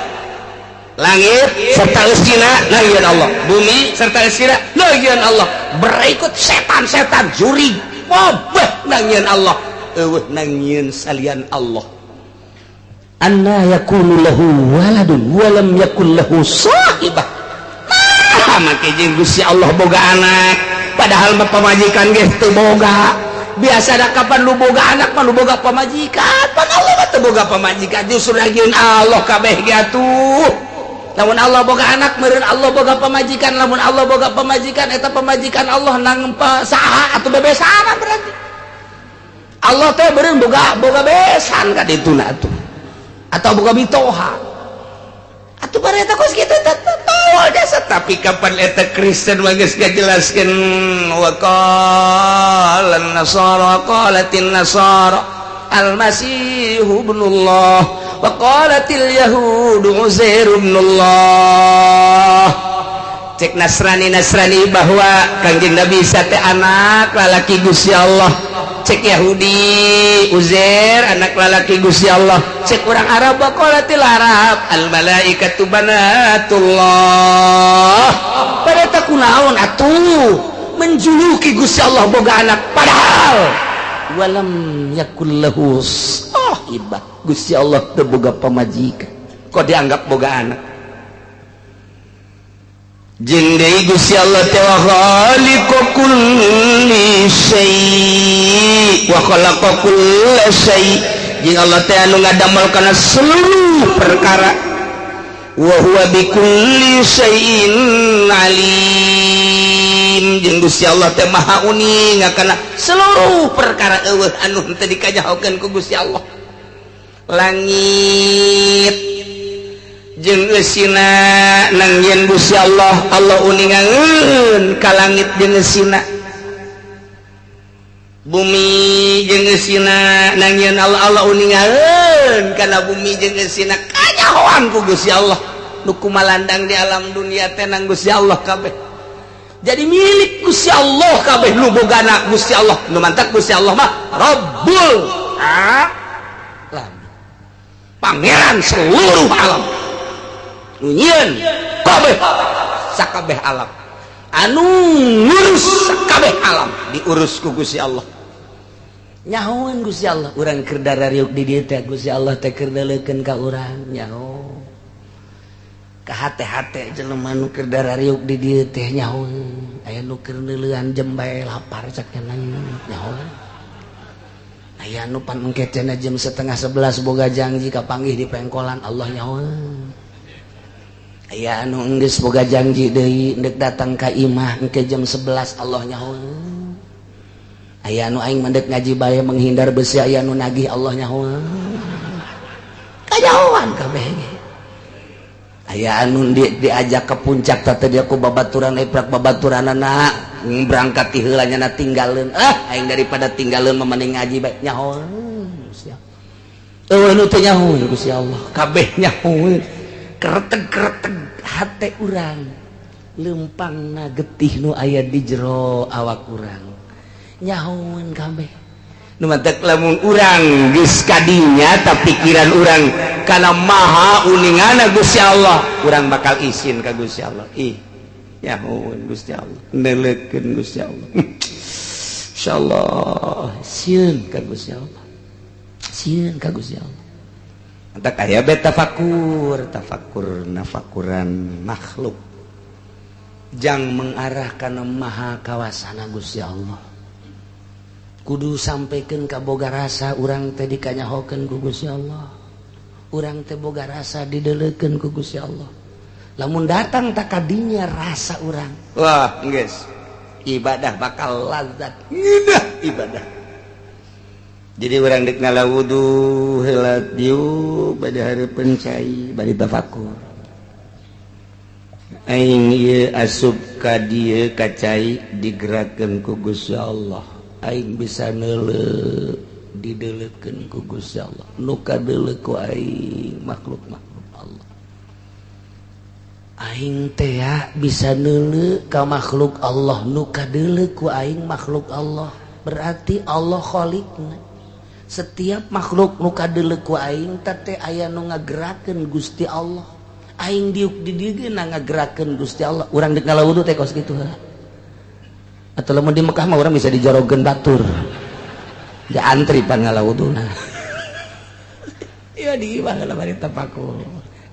Langit serta eusina nah nyieun Allah, bumi serta eusina nah nyieun Allah. Berikut setan-setan juri kabeh nah nyieun Allah. Eueuh nah nyieun salian Allah. Anna yakunu lahu waladun walam yakul lahu sahibah. Make jeung Gusti Allah boga anak padahal mah pamajikan ge teu boga. Biasana kapan lu boga anak mah lu boga pamajikan, pan Allah mah teu boga pamajikan. Justru lagian Allah kabeh ge atuh. Lamun Allah boga anak meureun Allah boga pamajikan, lamun Allah boga pamajikan eta pamajikan Allah nang saha atuh bebesan berarti. Allah teh beureun boga besan ka dituna atuh. Atau buka bitoha atau pada eta kos kitu tahu jasa. Tapi kapan eta Kristen mah geus ngajelaskeun wa qala an-nasara qalatin nasara al-masih ibnullah wa qalatil yahud uzair ibnullah. Cek Nasrani bahwa Kangjeng Nabi Isa teh anak lalaki Gusti Allah. Cek Yahudi Uzair anak lalaki Gusti Allah. Cek orang Arab qalatil Arab al malaikatu banatullah. Pada tak kunaon atuh menjuluki Gusti Allah boga anak padahal walam yakul lahu sahibah. Gusti Allah teu boga pamajikan kok dianggap boga anak. Jeung deui Gusti Allah teh wa khaliqu kulli syai' wa khalaqa kulla syai'. Jeung Allah teh anu ngadamel kana seluruh perkara. Wa huwa bikulli syai'in alim. Jeung Gusti Allah teh maha uning kana seluruh perkara eueuh anu teu dikajahokeun ku Gusti Allah. Langit jeung eusina nang yen Gusti Allah uningangeun ka langit jeung eusina. Bumi jeung eusina nang yen Allah uningangeun kana bumi jeung eusina kanyahoan ku Gusti Allah. Nu kumalandang di alam dunia teh nang Gusti Allah kabeh. Jadi milik Gusti Allah kabeh nu bogana Gusti Allah. Nu mantap Gusti Allah mah Rabbul Alamin. Pangeran seluruh alam. Nyieun kabeh sakabeh alam anu ngurus sakabeh alam diurus ku Gusti Allah. Nyahoan Gusti Allah urang keur darariuk di dieu teh Gusti Allah teh keur deuleukeun ka urang nyaho ka hate-hate jelema nu keur darariuk di dieu teh nyahoan aya nu keur neuleuhan jam bae lapar cak nyahoan aya nu pan engke cenah jam 10:30 boga janji kapanggih di pengkolan Allah nyahoan. Aya anu geus boga janji deui endek datang ka imah engke jam 11 Allah nyahoan. Aya anu aing mendek ngaji bae menghindar besi aya anu nagih Allah nyahoan. Kajahoan kabeh ge. Aya anu diajak ke puncak teh dia ku babaturan iprak babaturanana berangkat ti heula nya tinggalkeun. Aing daripada tinggalkeun mah mending ngaji bae nyahoan. Eueuh nu teh nyahoan Gusti Allah. Kabeh nyahoan. Kereteg-kereteg hate urang lempangna getih nu aya di jero awak urang nyahoan kabeh. Nu mantep lamun urang geus kadinya tapi pikiran urang kana maha uningana Gusti Allah urang bakal izin ka Gusti Allah. Nyahoan Gusti Allah neuleukeun Gusti Allah. Insyaallah sieun ka Gusti Allah. Sieun ka Gusti Allah. Tak aya be tafakur nafakuran makhluk jang mengarah kana maha kawasana Gusti Allah. Kudu sampaikan ka boga rasa urang teh dikanyahokeun ku Gusti Allah. Urang teh boga rasa dideuleukeun ku Gusti Allah. Lamun datang tak kadinya rasa urang, wah geus ibadah bakal lazat ngeunah ibadah. Jadi orang dek ngala wudu helat diu bade hareupeun cai bade tafakur. Aing ieu asup ka dieu ka cai digerakkeun ku Gusti Allah. Aing bisa neuleuh dideuleukeun ku Gusti Allah. Nu kadeuleuh ku aing makhluk-makhluk Allah. Allah aing teh bisa neuleuh ka makhluk Allah nu kadeuleuh ku aing makhluk Allah berarti Allah khaliqna setiap makhluk nu kadeuleuh ku aing teh aya nu ngagerakeun Gusti Allah aing diuk di dieu geuna ngagerakeun Gusti Allah urang deuk ngalawudu teh kos kitu atau lamun di Mekah mah urang bisa dijorogeun batur di antri pan ngalawuduna ya di imah kalau bari tapakur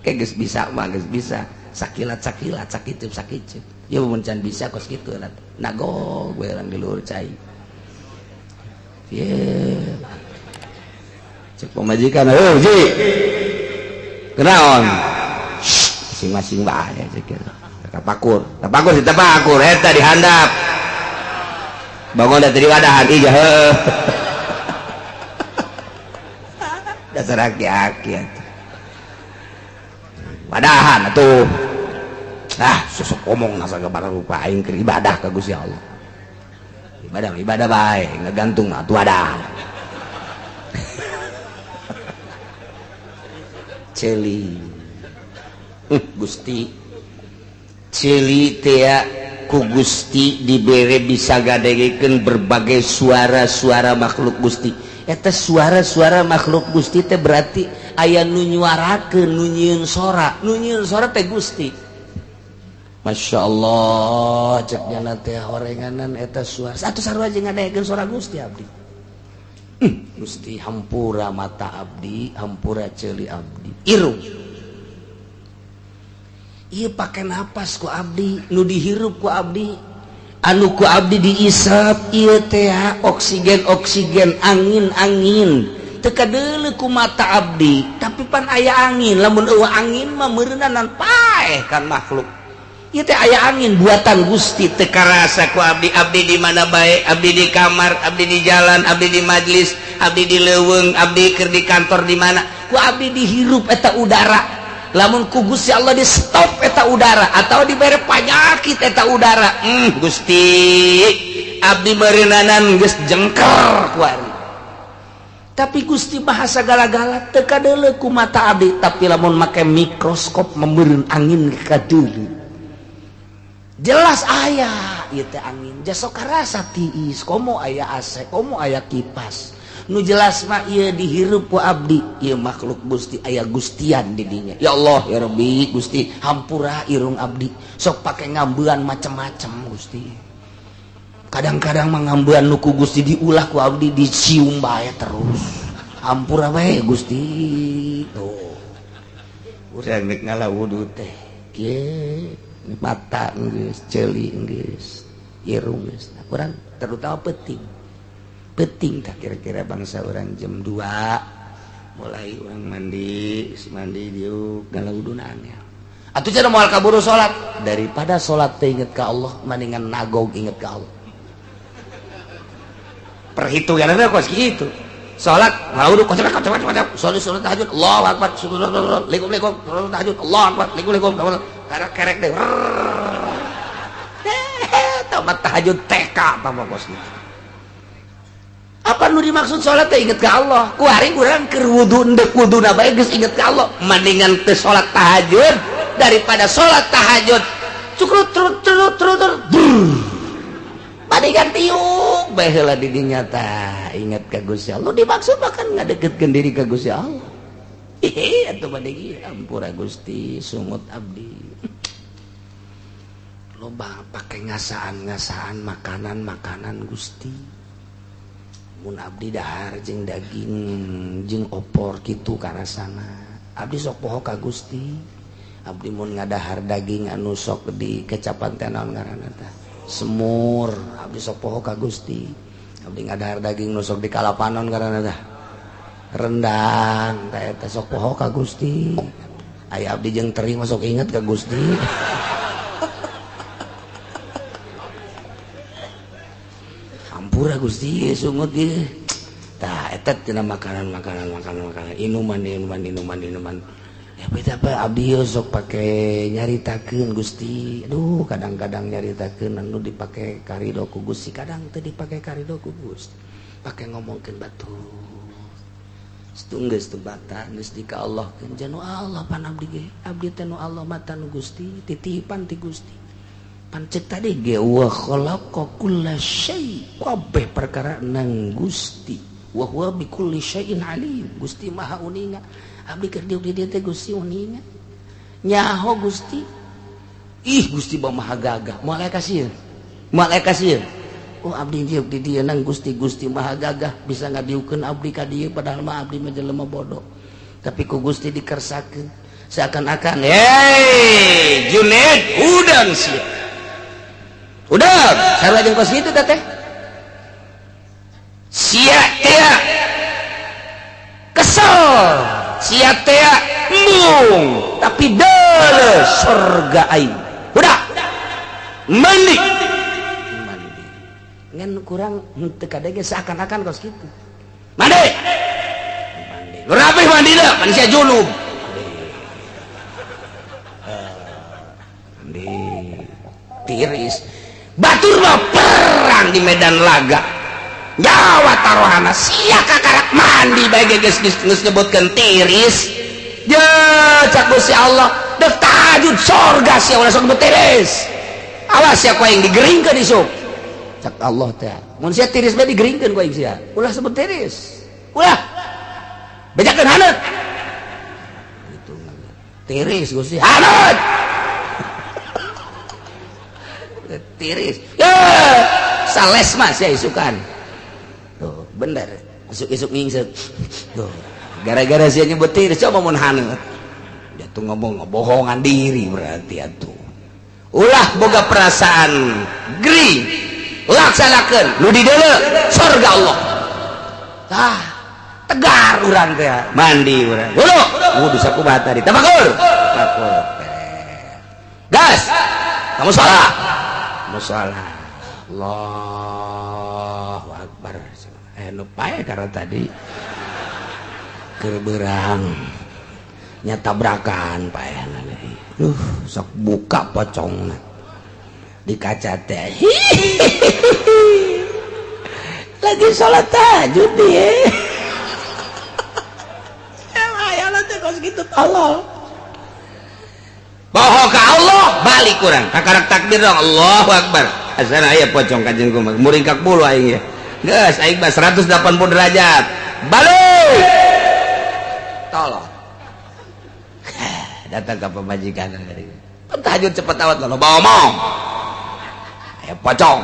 kayak geus bisa mah geus bisa sakilat sakiteup ya mun can bisa kos kitu nagog we urang di luhur cai ye cek pemajikan ji kenaon masing-masing bae cek tapakur eta dihandap bangun dari wadahan ija heuh dasar aki-aki wadahan atuh susuk omong nasa kepada rupa aing keur ibadah ka Gusti Allah ibadah bae ngagantung atuh wadahan celi Gusti celi teh ku Gusti dibere bisa gadegekeun berbagai suara-suara makhluk Gusti eta suara-suara makhluk Gusti teh berarti aya nu nyuarakeun nu nyieun sora teh Gusti Masya Allah cek jana teh horenganan eta suara satu sarua jeung ngadegekeun suara Gusti abdi Gusti hampura mata abdi hampura ceuli abdi irung ieu pake napas ku abdi nu dihirup ku abdi anu ku abdi diisap ieu teh oksigen angin teu kadeuleuh ku mata abdi tapi pan aya angin lamun eueuh angin mah meureunan paeh kan makhluk ieu teh aya angin buatan Gusti teu karasa ku abdi di mana bae abdi di kamar abdi di jalan abdi di majlis abdi di leuweung abdi keur di kantor di mana ku abdi dihirup eta udara lamun ku Gusti Allah di stop eta udara atau dibere penyakit eta udara Gusti abdi meureunanan geus jengker ku ari tapi Gusti bahasa gala-gala teu kadeuleuh ku mata abdi tapi lamun make mikroskop membeureun angin kadeuleuh jelas aya ieu teh angin jasok karasa tiis komo aya AC komo aya kipas nu jelas mah ieu dihirup ku abdi ieu makhluk Gusti aya gustian di dinya ya Allah ya Rabbi Gusti hampura irung abdi sok pake ngambean macem-macem Gusti kadang-kadang mah ngambean nu ku Gusti diulah ku abdi dicium bae terus hampura bae Gusti tuh urang rek ngalawudu teh kieu mata geus ceuli geus irung geus urang terutama penting tak kira-kira bangsa orang jam 2 mulai orang mandi diuk ngalawudunaan ya atuh cenah moal kaburu salat daripada salat teh inget ka Allah mendingan nagog inget ka Allah perhitunganna kos kitu salat ngawudu kocak salat tahajud Allahu akbar assalamualaikum tahajud Allahu akbar assalamualaikum kerek deh tamat tahajud TK apa kos kitu apa nu dimaksud salat teh inget ka Allah kuaring urang keur wudu endek wuduna bae geus inget ka Allah mendingan teu salat tahajud daripada salat tahajud cukrut trut mendingan tiuk bae heula di dinya tah inget ka Gusti Allah dimaksud makan ngadeketkeun diri ka Gusti Allah atuh bade ampura Gusti sumut abdi loba pake ngasaan makanan Gusti mun abdi dahar jeung daging jeung opor kitu karasana abdi sok poho ka Gusti abdi mun ngadahar daging anu sok di kecapan teh naon ngaranna tah semur abdi sok poho ka Gusti abdi ngadahar daging nu sok di kalapanon ngaranna tah rendang tah eta sok poho ka Gusti aya abdi jeung teri masuk inget ka Gusti hampura Gusti sungut ieu tah eta tina makanan inuman ya beda apa abdi sok pake nyaritakeun Gusti aduh kadang-kadang nyaritakeun anu dipake karido ku Gusti kadang teu dipake karido ku Gusti pake ngomongkeun batur Geus teu bata geus di ka Allah keun janu Allah pan abdi ge abdi teh nu Allah mata nu Gusti titipan ti Gusti pan ceuk tadi ge wa khalaqa kullasyai kabeh perkara nang Gusti wa huwa bikulli syai'in alim Gusti maha uninga abdi keur diuk di dieu teh Gusti uninga nyaho Gusti ih Gusti mah maha gagah malaikat sieun oh abdi diuk di dieu nang Gusti maha gagah bisa ngadiukeun abdi ka dieu padahal mah abdi mah jelema bodoh tapi ku Gusti dikersakeun seakan-akan Junaid udang sia udang sarua jeung kos kitu teh sia teh kesel sia teh embung tapi deuleu surga aing udah mandi ngan kurang teu kadege seakan-akan kos kitu mandi nu rapih mandina pan sia junub mandi tiris batur mah perang di medan laga nyawa taruhana sia kakarak mandi bae geus nyebutkeun tiris ya cak Gusti Allah deuk tahajud surga sia ulah sok tiris awas sia ku aing digeringkeun isuk cak Allah teh mun sia tiris bae digeringkeun ku aing sia ulah sebut tiris ulah bejakeun haneut gitu tiris Gusti haneut tiris ya sales mah sia isukan tuh bener isuk-isuk ngingseuk tuh gara-gara sia nyebut tiris coba mun haneut dia tuh ngomong ngebohongan diri berarti atuh ulah boga perasaan gering laksanakeun nu di deuleu surga Allah tah tegar urang teh mandi urang wudu sakubata di tabakur gas kamu salah Allahu Akbar nu pae karena tadi keberang nyatabrakan pae sok buka pocongna di kaca teh lagi sholat tahajud dia ayana teh kos gitu tolol bohong ke Allah balik kurang kakarak takbir dong Allahu Akbar asana aya pocong kanjeng kumaha muringkak bulu aing ya geus aing mah 180 derajat balik tolong datang ke pemajikan dari tahajud cepet awat lo bawa omong aya pocong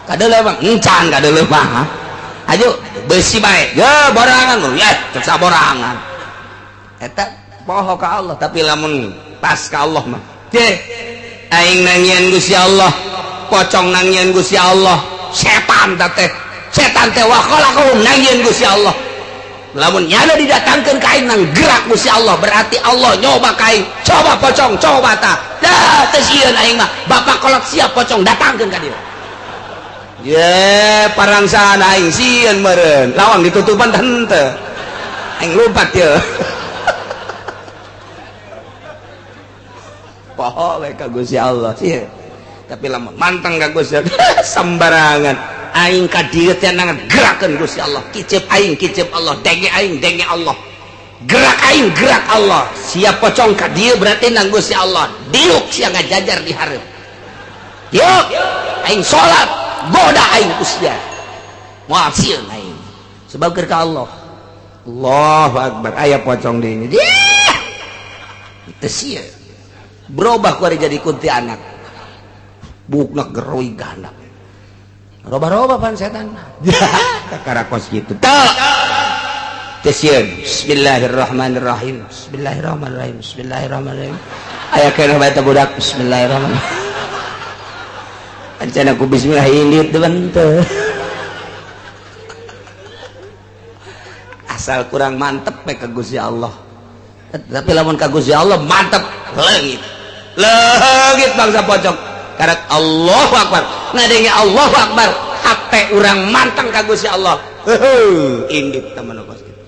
kadeuleu bang encan kadeuleu mah ayo besi bae ya borangan lo ya cek saborangan eta poho ka Allah tapi lamun pas ka Allah mah teh aing nangieun Gusti Allah pocong nangieun Gusti Allah setan teh wa khalaqahum nangieun Gusti Allah lamun nyana didatangkeun ka aing nang gerak Gusti Allah berarti Allah nyoba ka aing coba pocong coba tah dah teh sieun aing mah bapak kolot siap pocong datangkeun ka dieu ye parangsahan aing sieun meureun lawang ditutupan teh henteu aing lompat ye poho we ka Gusti Allah sieun tapi lamun manteng ka Gusti sembarangan aing ka dieu teh nang gerakeun Gusti Allah kicep aing kicep Allah denge aing denge Allah gerak aing gerak Allah siap pocong ka dieu berarti nang Gusti Allah diuk sia ngajajar di hareup yuk aing salat goda aing Gusti moal sieun aing sebab keur ka Allah Allahu Akbar aya pocong di ini teu sieun berubah ku jadi kuntilanak bukna geroi gana roba-roba pan setan kakarakos gitu tak tesieun bismillahirrahmanirrahim bismillahirrahmanirrahim bismillahirrahmanirrahim aya kana baca budak bismillahirrahmanirrahim ancana ku bismillah indit deuen teh asal kurang mantep we ka Gusti Allah tapi lamun ka Gusti Allah mantep leungit bangsa pocong karat Allahu Akbar ngadenge Allahu Akbar hate urang manteng ka Gusti Allah indit teman kos kitu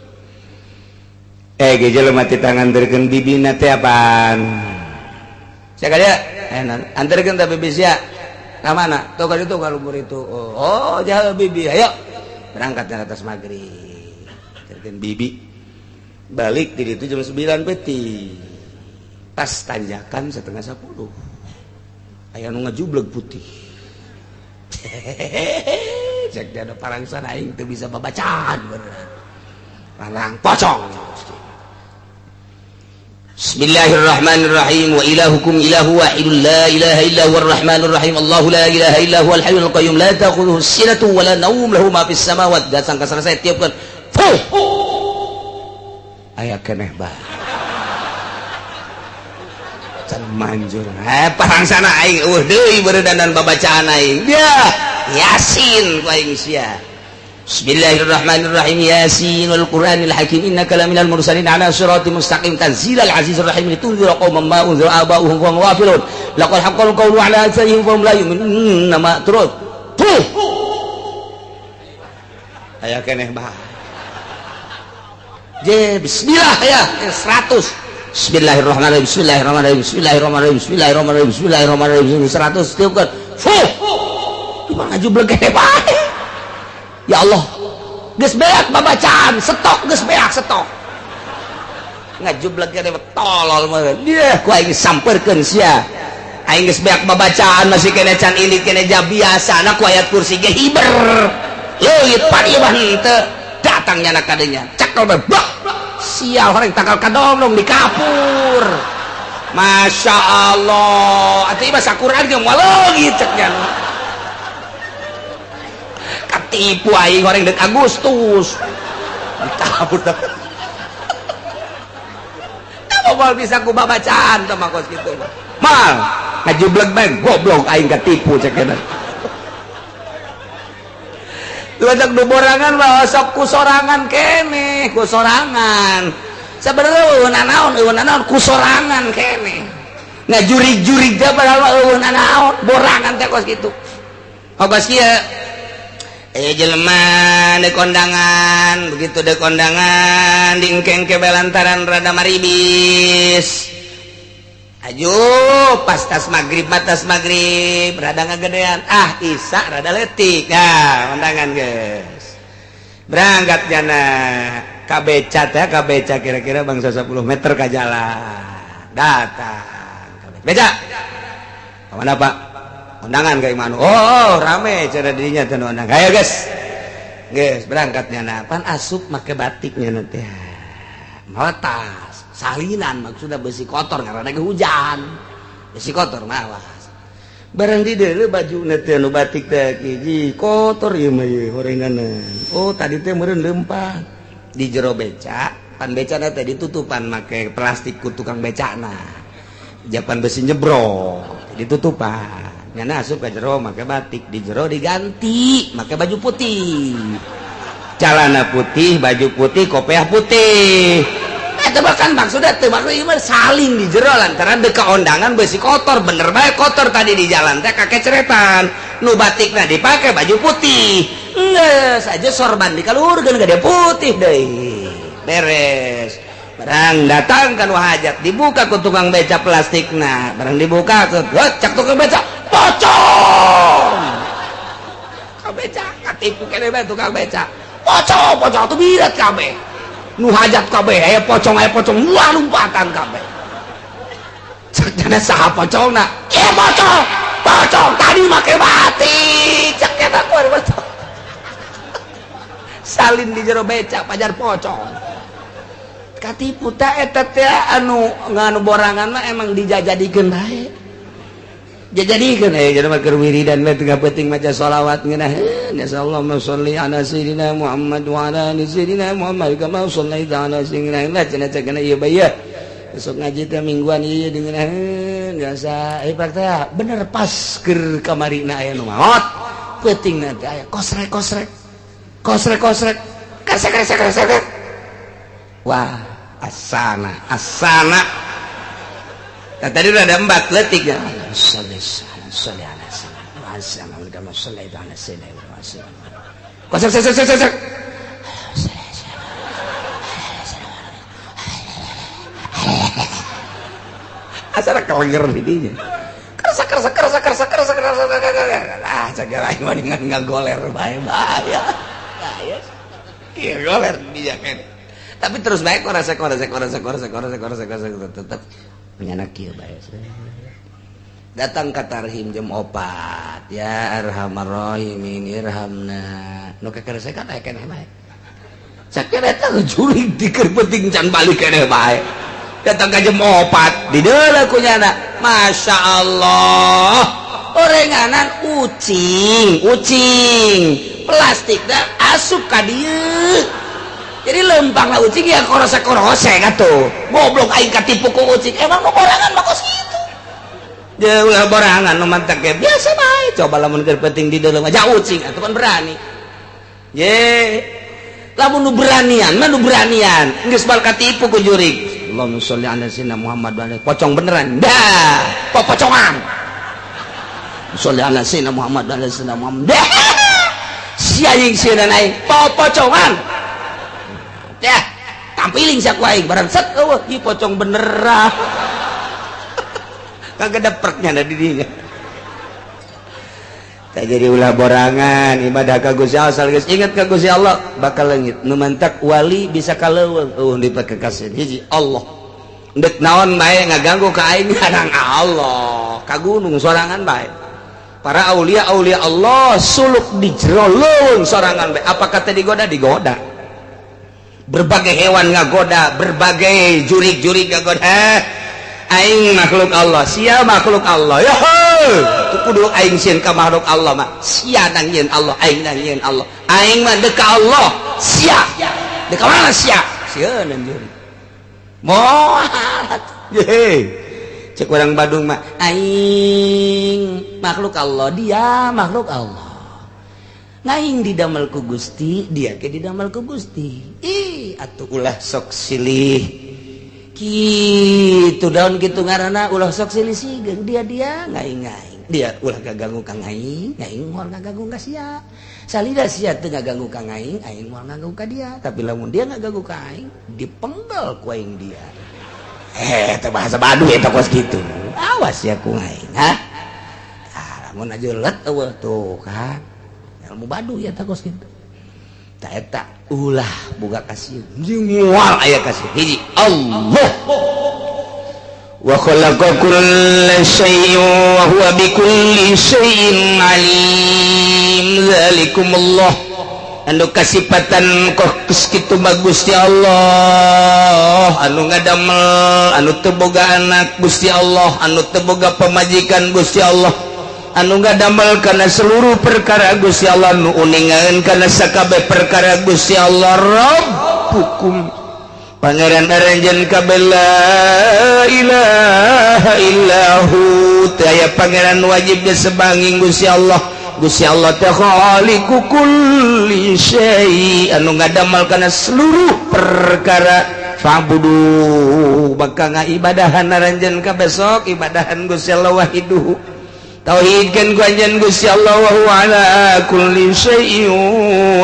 ge jelema teh tanganterkeun bibina teh apaan sia kada anterkeun teh bibi sia ka mana tuh ka ditu ka lumpur itu oh jauh bibi ayo berangkat di atas maghrib anterkeun bibi balik di itu jam 9 peti pas tanjakan 9:30 aya nu ngajubleg putih cek ada parang sana aing teu bisa babacaan beneran parang pocong. Bismillahirrahmanirrahim wa ilahukum ilahu wahidun la ilaha illa huwar rahmanur rahim Allahu la ilaha illa huwal hayyul qayyum la ta'khudhuhu sinatun wa la nawm lahu ma fis samawati datang ka selesai tiupkeun aya keneh bah can manjur parang sana aing deui beureudan babacaan aing dia Yasin ku aing sia. Bismillahirrahmanirrahim Yasin wal Qur'anil Hakim innaka laminal mursalin ala siratim mustaqim tanzilal azizir rahim litunzira qauman ma unzira aba'uhum wa hum ghafilun laqad haqqal qawlu ala aktharihim fa hum la yu'minun ma turut aya keneh bah je bismillah ya 100 Bismillahirrahmanirrahim Bismillahirrahmanirrahim Bismillahirrahmanirrahim Bismillahirrahmanirrahim Bismillahirrahmanirrahim 100 tiupkeun cuma ngajubleg bae. Ya Allah, geus beak babacaan, stok geus beak stok. Ngajubleg kene tolol mah. Dia ku aing sampeurkeun sia. Aing geus beak babacaan masih kene can ilit kene ja biasana ku ayat kursi ge hiber. Leuit padieuh henteu datang nyana kadenya. Cakal bah. Sial horeng takal kadonong di kapur. Masya Allah. Atuh ieu sakuran ge moal leungit cek nyana. Katipu aing goreng dek Agustus kabur mal bisa ku babacaan sama kos gitu mal ngajubleg bang goblok aing katipu cekeuna lu ajak du borangan mah sok ku sorangan keneh ku sorangan sabenerna eueuh nanaon ku sorangan keneh ngajurig-jurig teh padahal eueuh nanaon borangan teh kos kitu habas kieu jelema de kondangan begitu de kondangan diengkeng ke belantaran rada maribis aju pas tas maghrib rada ngagedean Isa rada letik kondangan guys berangkat jana kabeca teh kabeca kira-kira bangsa 10 meter ka jalan datang beca kemana pak undangan kayak mana? Oh rame cara dirinya tuh undang. Ayo guys berangkatnya napan asup make batiknya nanti. Meletas salinan maksudnya besi kotor karena ada hujan. Besi kotor mawas. Barang di dulu baju nanti anu batik teh hiji kotor ieu mah ieu horenganan. Oh tadi teh meureun lempah di jero beca, pan becana teh ditutupan make plastik ku tukang becana. Japan besi nyebrok ditutupan. Nyana asup ke jero make batik di jero diganti make baju putih celana putih baju putih kopiah putih eta bahkan maksudnya teh maksudnya saling di jero lantaran deka ondangan besi kotor bener bae kotor tadi di jalan teh kakeceretan nu batikna dipake baju putih geus aja sorban dikaluhurkeun gede putih deui beres barang datang kan wahajat dibuka ku tukang beca plastikna barang dibuka cak tukang beca pocong kabeca katipu kene bae tukang beca pocong tuh birat kabeh nu hajat kabeh aya pocong lumpatan kabeh cek jana saha pocongna pocong tadi make batik cek eta ku pocong salin di jero beca pajar pocong katipu teh eta teh anu nganu borangan mah emang dijajadikeun bae jajadikeun jadi mah keur wiridan we teu penting maca shalawat ngeunah ya sallallahu sholli ala sayyidina Muhammad wa ala ali sayyidina Muhammad kama shallaita ala sayyidina la cenah cenah ieu bae ya besok ngaji teh mingguan ieu dengan biasa ibarat teh bener pas keur kamarina aya nu maot pentingna teh aya kosrek wah asana nah, tadi udah ada 4 letik ya kosek asal kelenger didinya kerasa cagar aing mah dengan ngagoler bae ya iya goler di jaket tapi terus baik resek tetap penyanak kieu bae. Datang ka tarhim jam 4 ya arhamar rahimin irhamna nu kakeresekan aya keneh bae sakit eta jurig dikeun penting can balik keneh bae datang ka jam 4 di deuleu ku nyana masya Allah orenganan ucing plastik dah asup ka dieu jadi lempang lah ucing ya korose-korose atuh goblok aing katipu ku ucing emang nu borangan mah kos kitu ya ulah borangan nu mantak ge biasa bae coba lamun keur penting di deuleu mah jauh ucing atuh kan berani ye lamun nu beranian geus bal katipu ku jurig Allahumma sholli ala sayyidina Muhammad wa alihi pocong beneran dah pocongan sholli ala sayyidina Muhammad wa alihi sayyidina Muhammad dah sia aing sia dan aing pocongan ya tampiling sak aing barang set eueuh ieu pocong beneran kagak dapetnya ada dirinya tak jadi ulah borangan ibadah ka Gusti Allah salgeus ingat ka Gusti Allah bakal leungit nu mantak wali bisa kaleuweung di kekasih hiji Allah ndek naon bae ngaganggu ka aing kadang Allah ka gunung sorangan bae para aulia Allah suluk di jero leuweung sorangan bae apakah teh digoda berbagai hewan ngagoda berbagai jurig-jurig ngagoda aing makhluk Allah sia makhluk Allah ya kudu aing sieun ka makhluk Allah mah sia nang nyeun Allah aing nang nyeun Allah aing mah deuk ka Allah sia deuk ka mana sia sieun anjeun moal ye cek urang Badung mah aing makhluk Allah dia makhluk Allah ngaing didamel ku Gusti dia ke didamel ku Gusti ih atuh ulah sok silih gitu daun gitu ngaranna ulah sok silih sigeung dia ngaing dia ulah gaganggu ka aing moal ngaganggu ka sia salida sia teu ngaganggu ka aing moal ngaganggu ka dia tapi lamun dia ngaganggu ka aing dipenggal ku aing dia teh bahasa Baduy eta kos kitu awas ya ku aing lamun ajeuleuh eueuh tuh kan ilmu Baduy eta kos kitu tak eta ulah boga kasih moal aya kasih hiji Allah wa khalaqa kulla syai'in wa huwa bikulli syai'in alim zalikumullah anu kasipatan kos kitu bagus Gusti Allah anu ngadamel anu teu boga anak Gusti Allah anu teu boga pamajikan Gusti Allah anu ngadamel kana seluruh perkara Gusti Allah nu uningaeun kana sakabeh perkara Gusti Allah Rabbukum Pangeran aranjeun kabeh la ilaha illahu aya pangeran wajib disebanging Gusti Allah teh khaliqu kulli syai anu ngadamel kana seluruh perkara fa'budu maka ngaibadahan aranjeun kabeh sok ibadahan Gusti Allah wahiduhu tauhidkeun ku anjeun Gusti Allah wa huwa ala kulli syai'in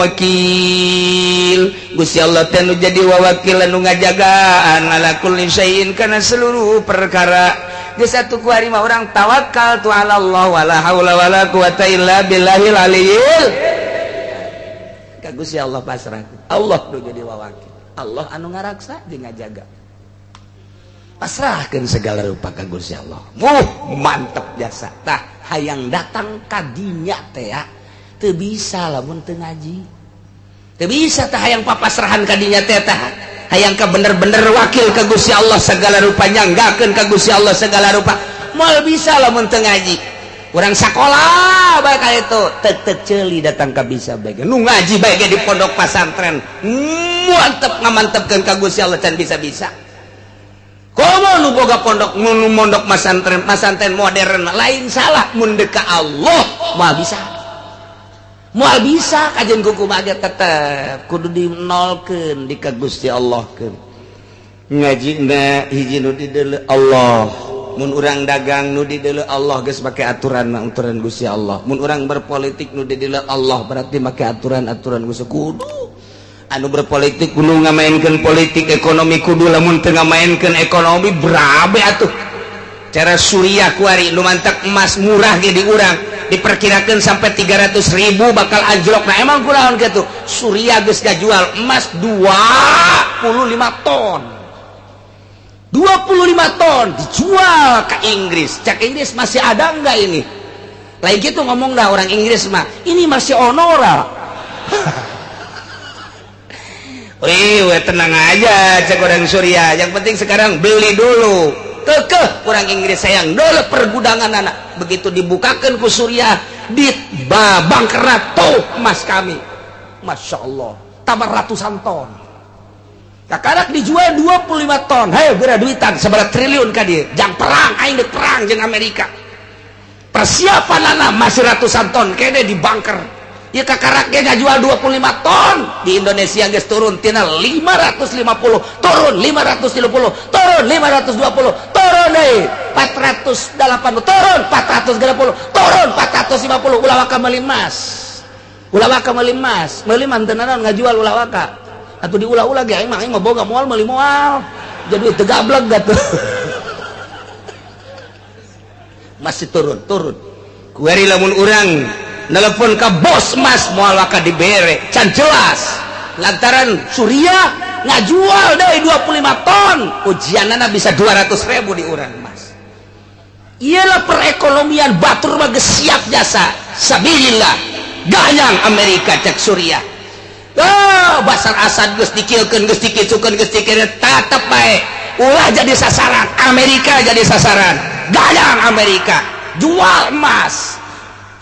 wakil Gusti Allah teh nu jadi wawakil anu ngajagaan ala kulli syai'in kana seluruh perkara geus atuh ku ari mah urang tawakal tu ala Allah wala haula wala quwata illa billahil aliyil ka Gusti Allah pasrah Allah nu jadi wawakil Allah anu ngaraksa jeung ngajaga pasrahkeun segala rupa ka Gusti Allah mantep jasa tah hayang datang ka dinya teh ya teu bisa lamun teu ngaji teu bisa tah hayang papasrahan ka dinya teh tah hayang ka bener-bener wakil ka Gusti Allah segala rupa nyanggakeun ka Gusti Allah segala rupa moal bisa lamun teu ngaji urang sakola bae ka itu teu ceuli datang ka bisa bae nu ngaji bae di pondok pesantren mantep ngamantepkeun ka Gusti Allah can bisa-bisa komo nu boga pondok nu mondok pesantren modern lain salah mun deuk ka Allah moal bisa kajen kuku mage tetep kudu dinolkeun di ka Gusti Allah keun ngajina hiji nu di deuleu Allah mun urang dagang nu di deuleu Allah geus make aturan Gusti Allah mun urang berpolitik nu di deuleu Allah berarti make aturan Gusti kudu anu berpolitik kudu ngamainkeun politik ekonomi kudu lamun teu ngamainkeun ekonomi berabe atuh cara Suriah kuari nu mantak emas murah ge di urang diperkirakan sampai 300.000 bakal anjlok. Nah emang kunaon gitu Suriah geus jual emas 25 ton 25 ton dijual ke Inggris. Cak Inggris masih ada enggak ini lain gitu ngomong dah orang Inggris mah ini masih honora. Wih, tenang aja cek orang Suriah. Yang penting sekarang beli dulu. Kekeh orang Inggris sayang dulu pergudangan anak. Begitu dibukakan ke Suriah, bangkerat tuh emas kami. Masya Allah, tambah ratusan ton. Kakarak dijual 25 ton. Hei, gara duitan seberapa triliun ka dia. Jang perang, aing dek perang jeng Amerika. Persiapan anak masih ratusan ton. Kayaknya dibangker. Ya kakaraknya jual 25 ton di Indonesia guys turun tina 550 turun 550 turun 520 turun deh 480 turun 430 turun 450 ulawaka melimas mantenaran ngajual ulawaka atau diulah-ulah ge emang mau boga moal meuli moal jadi tegableg gatuh masih turun kuari lamun urang nelpon ke bos mas moal waka dibere can jelas lantaran Suriah ngajual deh 25 ton ujianana bisa 200.000 di urang mas. Iyalah perekonomian batur mah siap jasa sabilillah gayang Amerika cek Suriah basar Asad geus dikilkeun geus dikicukeun geus dikira tatep bae ulah jadi sasaran Amerika jadi sasaran gayang Amerika jual emas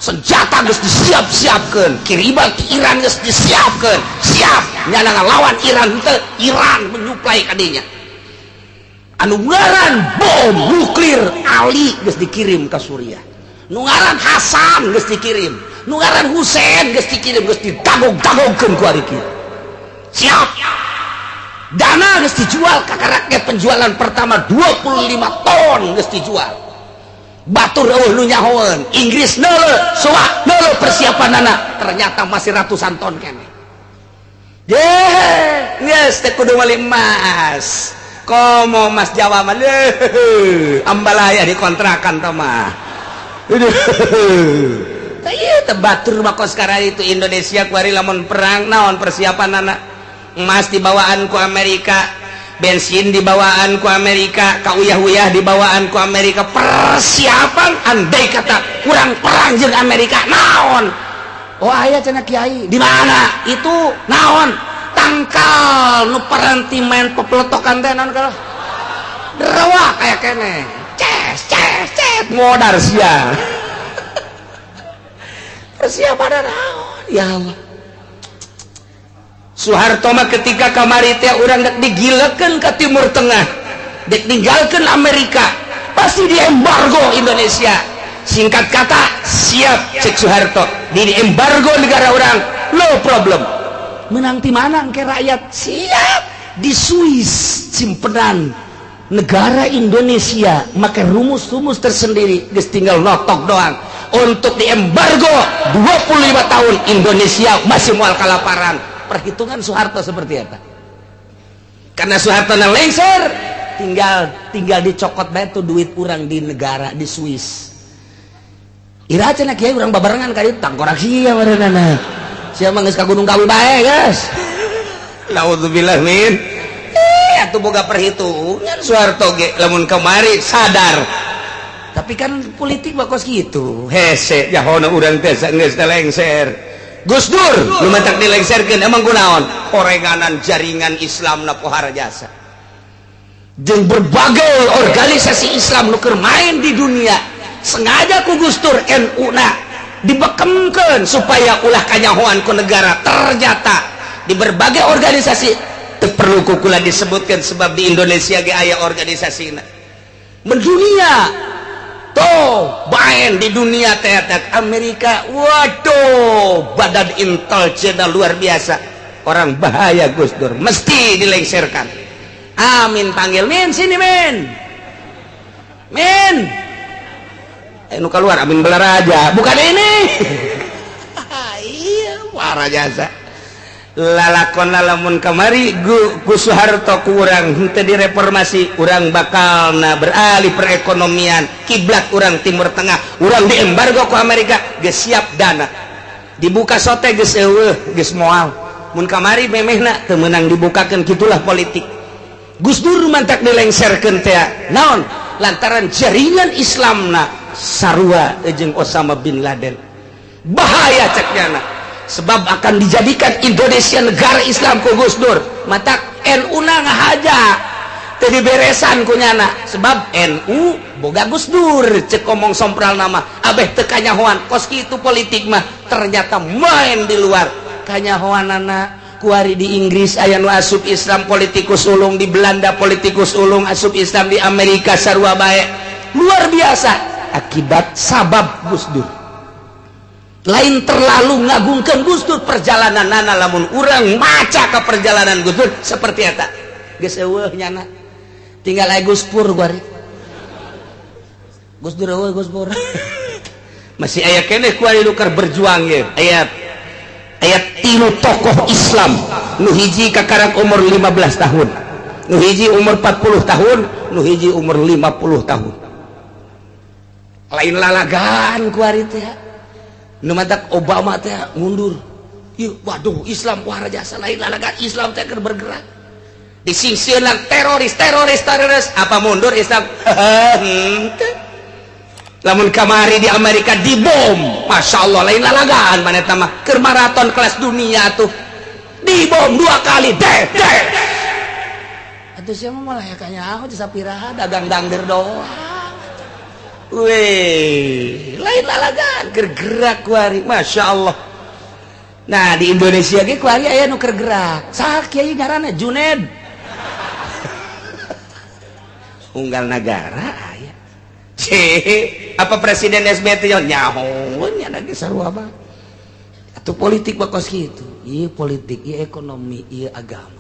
senjata harus disiap-siapkan kiriban ke Iran harus disiapkan siap nyana ngelawan Iran itu Iran menyuplai kadinya anu ngaran bom nuklir Ali harus dikirim ke Suriah nu ngaran Hasan harus dikirim nu ngaran Husein harus dikirim harus didagog-dagogkeun ku ari kieu siap dana harus dijual kakaraknya penjualan pertama 25 ton harus dijual batur nu nyahoeun Inggris neuleuh soak neuleuh persiapan anak ternyata masih ratusan ton kene geus teh kudu meuli emas komo mas Jawa mah ambalaya dikontrakan teh mah ieu teh batur mah kos sekarang itu Indonesia kuari lamun perang naon persiapan anak emas dibawaan ku Amerika bensin dibawaan ku Amerika kauyah-uyah dibawaan ku Amerika persiapan andai kata kurang perang jeung Amerika naon oh aya cenah kiai di mana itu naon tangkal nu paranti main peplotokan teh naon kalau derewa kayak kene ces modar sia persiapan naon ya Allah. Soeharto mah ketika kamari teh urang dek digilekeun ka Timur Tengah dek ninggalkeun Amerika pasti diembargo Indonesia singkat kata siap cek Soeharto di embargo negara orang no problem menang di mana engke rakyat siap di Swiss simpenan negara Indonesia make rumus-rumus tersendiri geus tinggal notok doang untuk diembargo 25 tahun Indonesia masih moal kalaparan. Perhitungan Soeharto seperti apa? Karena Soeharto na lengser tinggal dicokot bae tuh duit urang di negara di Swiss. Ira cenah kiai urang babarengan ka dieu tangkorak sia mareunana. Sia mah geus ka Gunung Kawi bae, guys. Naudzubillah min. Atuh boga perhitungan Soeharto ge lamun kamari sadar. Tapi kan politik bakos gitu. Hese jahona urang teh geus lengser. Gus Dur lu mentak dilengserkeun emang kunaon korenganan jaringan Islam na pohara jasa jeung berbagai organisasi Islam nu keur main di dunia sengaja ku Gus Dur NU na dibekemkeun supaya ulah kanyahoan ku negara ternyata di berbagai organisasi teu perlu kukula disebutkan sebab di Indonesia ge aya organisasina mendunia tuh main di dunia teater Amerika waduh badan intelijen luar biasa orang bahaya Gus Dur mesti dilengserkan amin panggil min sini min nu keluar amin belar aja bukan ini iya para jasa lalakonna lamun kamari Gus Soeharto kurang henteu direformasi urang bakalna beralih perekonomian kiblat urang Timur Tengah urang diembargo ku Amerika geus siap dana dibuka sote geus eueuh geus moal mun kamari memehna teu meunang dibukakeun kitulah politik Gus Dur mantak dilengserkeun teh naon lantaran jaringan Islamna sarua jeung Osama bin Laden bahaya ceknyana sebab akan dijadikan Indonesia negara Islam ku Gus Dur matak NU na ngahaja teu diberesan ku nyana sebab NU boga Gus Dur cek omong sompral nama abeh teu kanyahoan kos kitu politik mah ternyata main di luar kanyahoanana kuari di Inggris aya nu asup Islam politikus ulung di Belanda politikus ulung asup Islam di Amerika sarua bae luar biasa akibat sabab Gus Dur lain terlalu ngagungkeun Gus Dur perjalanan nana lamun urang maca ke perjalanan Gus Dur seperti eta geus eueuh nyana tinggal aya Gus Pur guari Gus Dur eueuh Gus Pur masih aya keneh kuari nu keur berjuang ye aya 3 tokoh Islam nu hiji kakarang umur 15 tahun nu hiji umur 40 tahun nu hiji umur 50 tahun lain lalagan kuari teh nu matak Obama teh mundur ieu waduh Islam wah jasa lain lalagan Islam teh keur bergerak disingsieunan teroris apa mundur Islam lamun kamari di Amerika dibom Masya Allah lain lalagan mana eta mah keur maraton kelas dunia tuh dibom 2 kali atuh sia mah malah kanyaho teh sapiraha dagang dangder doang weh lain lalagan keur gerak kuari Masya Allah nah di Indonesia ge kuari aya nu keur gerak saha kiai ngaranna Juned unggal negara aya apa presiden SBY nyahoun nya lagi sarua mah atuh politik bakos kitu ieu politik ieu ekonomi ieu agama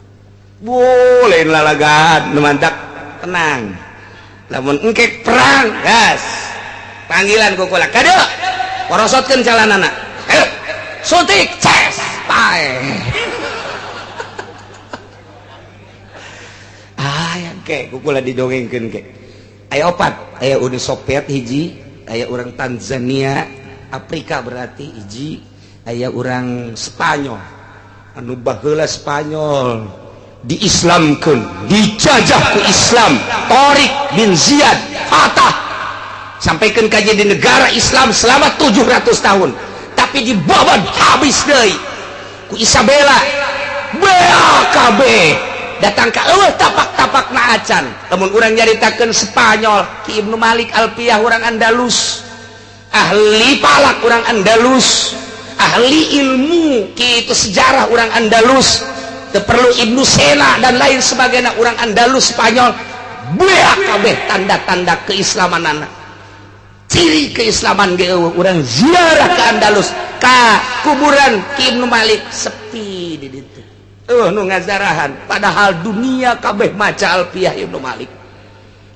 boleh lalagan nu mantak tenang lamun engke perang gas panggilan kukula kado korosotkeun calanana ayo suntik ces pae aya ke kukula didongengkeun ke aya 4 aya Uni Soviet hiji aya urang Tanzania Afrika berarti hiji aya urang Spanyol anu baheula Spanyol diislamkeun dijajah ku Islam Tariq bin Ziyad Fatah sampaikan kaji di negara Islam selama 700 tahun tapi dibabat habis deui ku Isabella BAKB datang ka eueuh tapak-tapak na acan lamun urang nyaritakeun Spanyol Ki Ibnu Malik Alfiah urang Andalus ahli palak urang Andalus ahli ilmu kitu sejarah urang Andalus teu perlu Ibnu Sena dan lain sebagainya urang Andalus Spanyol beak kabeh tanda-tanda keislamanana ciri keislaman ge urang ziarah ke Andalus ka kuburan Ki Ibnu Malik sepi di ditu nu ngazarahan padahal dunia kabeh maca Alfiah Ibnu Malik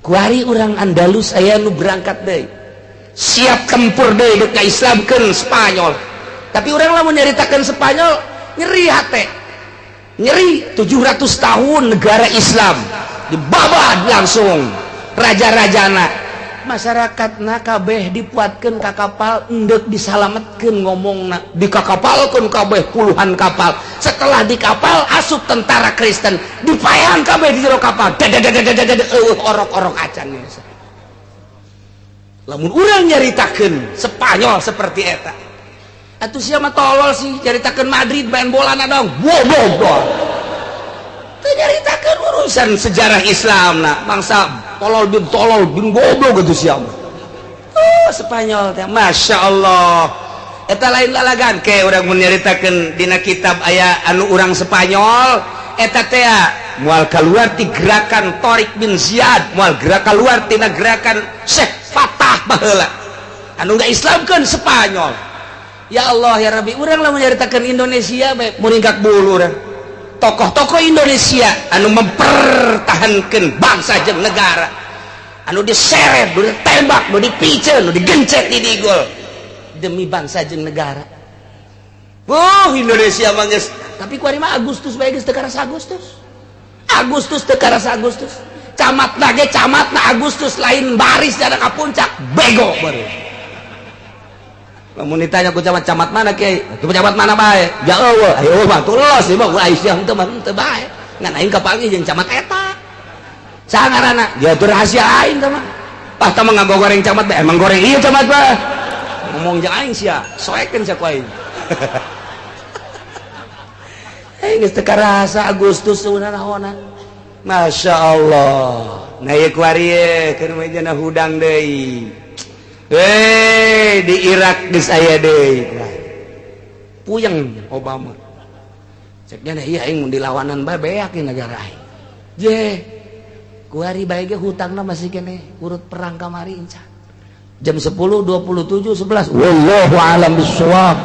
kuari urang Andalus aya nu berangkat deui siap tempur deui dek ngaislamkeun Spanyol tapi urang lamun nyaritakeun Spanyol nyeri hate nyeri 700 tahun negara Islam dibabad langsung raja-rajana masyarakatna kabeh dipuatkeun ka kapal endek disalametkeun ngomongna dikakapalkeun kabeh puluhan kapal setelah di kapal asup tentara Kristen dipaehan kabeh di jero kapal orok-orok acan lamun urang nyaritakeun Spanyol seperti eta atuh sia mah tolol sih nyaritakeun Madrid main bolana dong bodoh teu nyaritakeun urusan sejarah Islamna mangsa tolol bin goblok gitu sia mah Spanyol teh Masya Allah eta lain lalagan ke urang mun nyaritakeun dina kitab aya anu urang Spanyol eta teh moal kaluar ti gerakan Tariq bin Ziyad moal gerak kaluar tina gerakan Syekh Fatah baheula anu ngaislamkeun Spanyol. Ya Allah ya Rabbi urang lamun nyaritakeun Indonesia bae muringkak bulu urang tokoh-tokoh Indonesia anu mempertahankan bangsa jeung negara anu diseret, anu ditembak, anu dipiceun, anu digencet di digol demi bangsa jeung negara. Indonesia mah geus tapi kuari mah Agustus bae geus teu karasa Agustus. Agustus teu karasa Agustus. Camatna ge camatna Agustus lain baris dana ka puncak bego baru. Lamun ditanya ku camat mana Kiai? Ku camat mana bae? Ya eueuh, ayo mah tulos ieu mah ulah sia henteu mah teu bae. Ngan aing kapanggih jeung camat eta. Saha ngaranna? Ya teu rahasia aing teh mah. Pah tah mah ngagoreng camat bae, emang goreng ieu camat bae. Ngomong jeung aing sia, soekeun sia ku aing. Aing geus teu karasa Agustus seunana naonan. Masya Allah. Nah ieu kuari ye keur mejana hudang deui. Di Irak geus aya deui. Puyeng Obama. Ceknya ieu aing mun dilawanan bae beak di negara aing. Je. Kuari bae ge hutangna masih kene urut perang kamari inca. Jam 10, 27, 11. Wallahu a'lam bishawab.